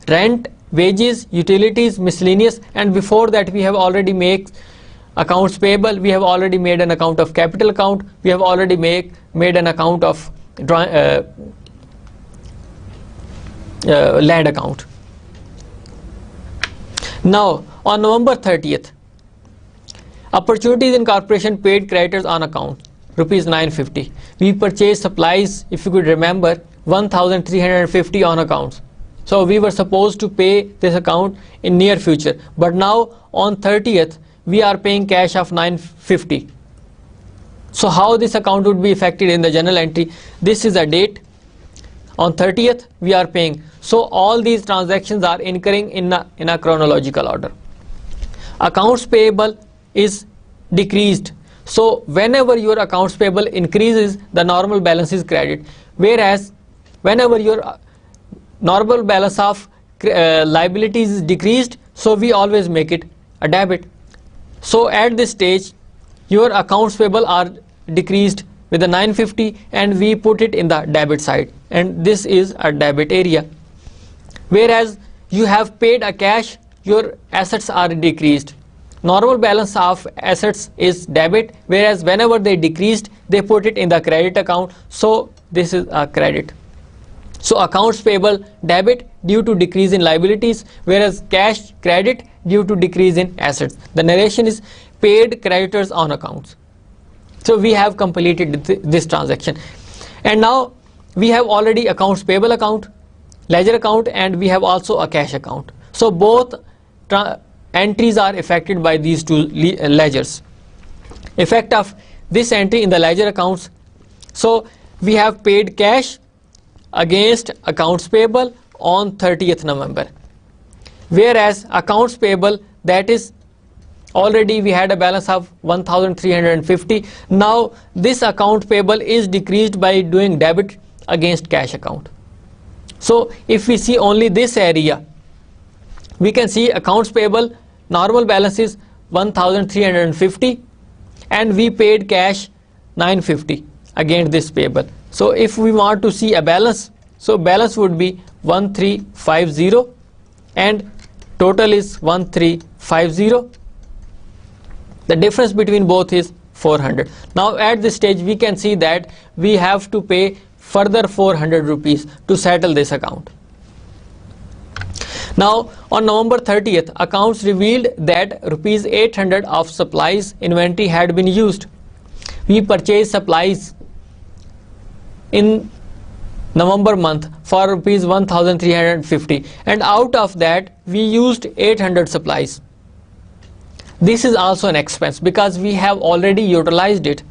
rent, wages, utilities, miscellaneous, and before that we have already made accounts payable. We have already made an account of capital account. We have already made an account of land account. Now on November 30th, Opportunities Incorporation paid creditors on account rupees 950. We purchased supplies, if you could remember, 1,350 on accounts. So we were supposed to pay this account in near future, but now on 30th we are paying cash of 950. So how this account would be affected in the journal entry? This is a date. On 30th we are paying. So all these transactions are incurring in a chronological order. Accounts payable is decreased. So whenever your accounts payable increases, the normal balance is credit. Whereas whenever your normal balance of liabilities is decreased, so we always make it a debit. So at this stage your accounts payable are decreased with the 950 and we put it in the debit side, and this is a debit area. Whereas you have paid a cash, your assets are decreased. Normal balance of assets is debit, whereas whenever they decreased they put it in the credit account, so this is a credit. So accounts payable debit due to decrease in liabilities, whereas cash credit due to decrease in assets. The narration is paid creditors on accounts. So we have completed this transaction, and now we have already accounts payable account, ledger account, and we have also a cash account. So both entries are affected by these two ledgers. Effect of this entry in the ledger accounts: so we have paid cash against accounts payable on 30th November, whereas accounts payable, that is already we had a balance of 1,350. Now this account payable is decreased by doing debit against cash account. So if we see only this area, we can see accounts payable normal balance is 1,350 and we paid cash 950 against this payable. So if we want to see a balance, so balance would be 1350 and total is 1350. The difference between both is 400. Now at this stage we can see that we have to pay further 400 rupees to settle this account. Now on November 30th, accounts revealed that rupees 800 of supplies inventory had been used. we purchased supplies in November month for rupees 1350, and out of that we used 800 supplies. This is also an expense because we have already utilized it.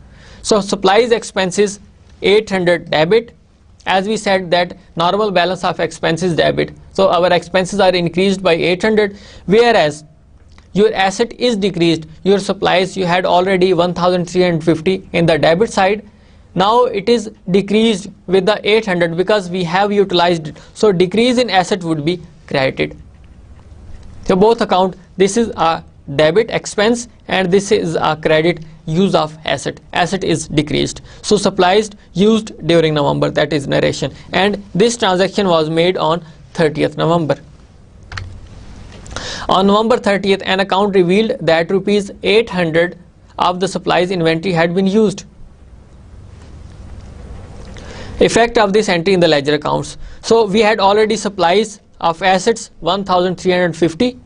So supplies expenses 800 debit, as we said that normal balance of expenses debit, so our expenses are increased by 800, whereas your asset is decreased. Your supplies, you had already 1350 in the debit side, now it is decreased with the 800 because we have utilized it, so decrease in asset would be credited. So both account, this is a debit expense and this is a credit use of asset. Asset is decreased, so supplies used during November, that is narration, and this transaction was made on 30th November. On November 30th, an account revealed that rupees 800 of the supplies inventory had been used. Effect of this entry in the ledger accounts. So we had already supplies of assets 1350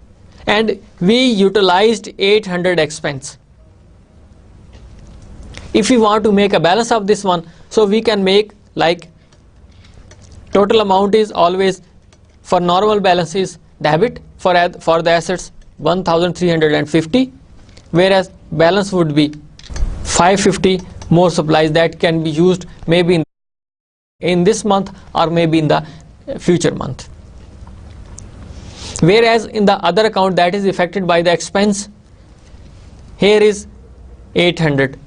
and we utilized 800 expense. If we want to make a balance of this one, so we can make like total amount is always for normal balance is debit for the assets 1350, whereas balance would be 550 more supplies that can be used maybe in this month or maybe in the future month. Whereas in the other account that is affected by the expense, here is 800.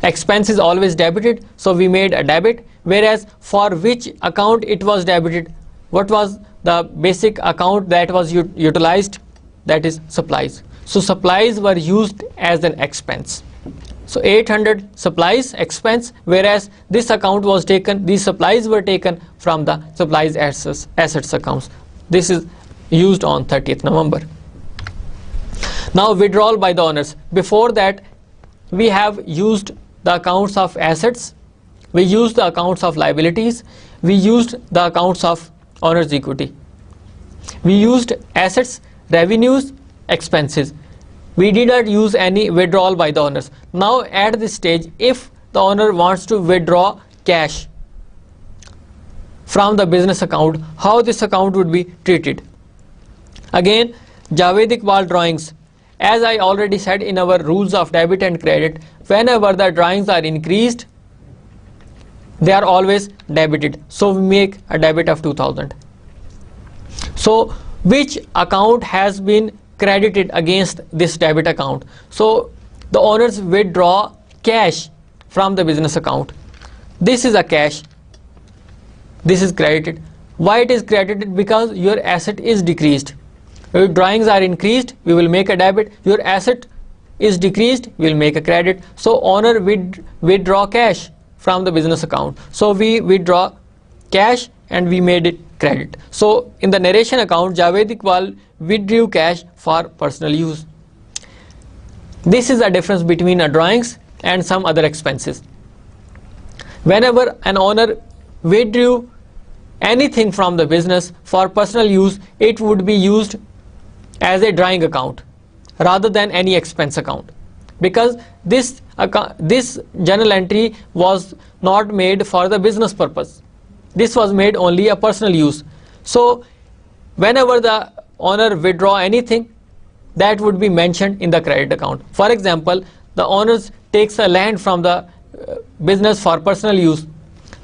Expense is always debited, so we made a debit, whereas for which account it was debited, what was the basic account that was utilized, that is supplies. So supplies were used as an expense. So 800 supplies expense, whereas this account was taken, these supplies were taken from the supplies assets accounts. This is used on 30th November. Now withdrawal by the owners. Before that we have used the accounts of assets, we used the accounts of liabilities, we used the accounts of owner's equity, we used assets, revenues, expenses. We did not use any withdrawal by the owners. Now at this stage, if the owner wants to withdraw cash from the business account, how this account would be treated? Again, Javed Iqbal drawings. As I already said in our rules of debit and credit, whenever the drawings are increased, they are always debited. So we make a debit of 2000. So which account has been credited against this debit account? So the owners withdraw cash from the business account. This is a cash. This is credited. Why it is credited? Because your asset is decreased. Your drawings are increased, we will make a debit. Your asset is decreased, we will make a credit. So owner withdraw cash from the business account. So we withdraw cash and we made it credit. So in the narration account, Javed Iqbal withdrew cash for personal use. This is a difference between a drawings and some other expenses. Whenever an owner withdrew anything from the business for personal use, it would be used as a drawing account rather than any expense account, because this journal entry was not made for the business purpose. This was made only a personal use. So whenever the owner withdraw anything, that would be mentioned in the credit account. For example, the owner takes a land from the business for personal use,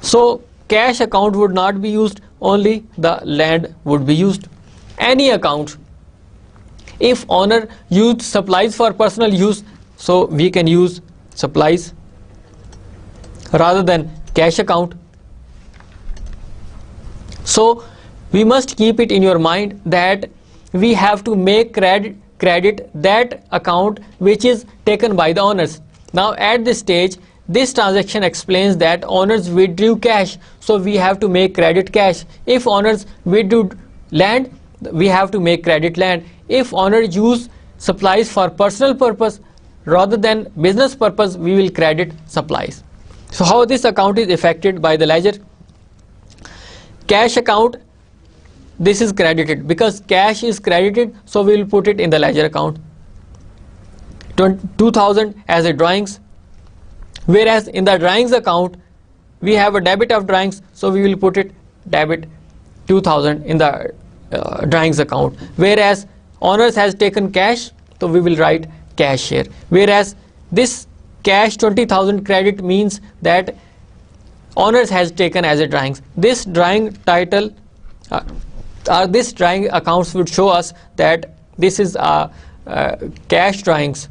so cash account would not be used, only the land would be used. Any account, if owner used supplies for personal use, so we can use supplies rather than cash account. So we must keep it in your mind that we have to make credit that account which is taken by the owners. Now at this stage, this transaction explains that owners withdrew cash, so we have to make credit cash. If owners withdrew land, we have to make credit land. If owner use supplies for personal purpose rather than business purpose, we will credit supplies. So how this account is affected by the ledger? Cash account, this is credited because cash is credited, so we will put it in the ledger account. 2000 as a drawings, Whereas in the drawings account, we have a debit of drawings, so we will put it debit 2000 in the drawings account. Whereas owners has taken cash, so we will write cash here. Whereas this cash 20,000 credit means that owners has taken as a drawings. This drawing title or this drawing accounts would show us that this is a cash drawings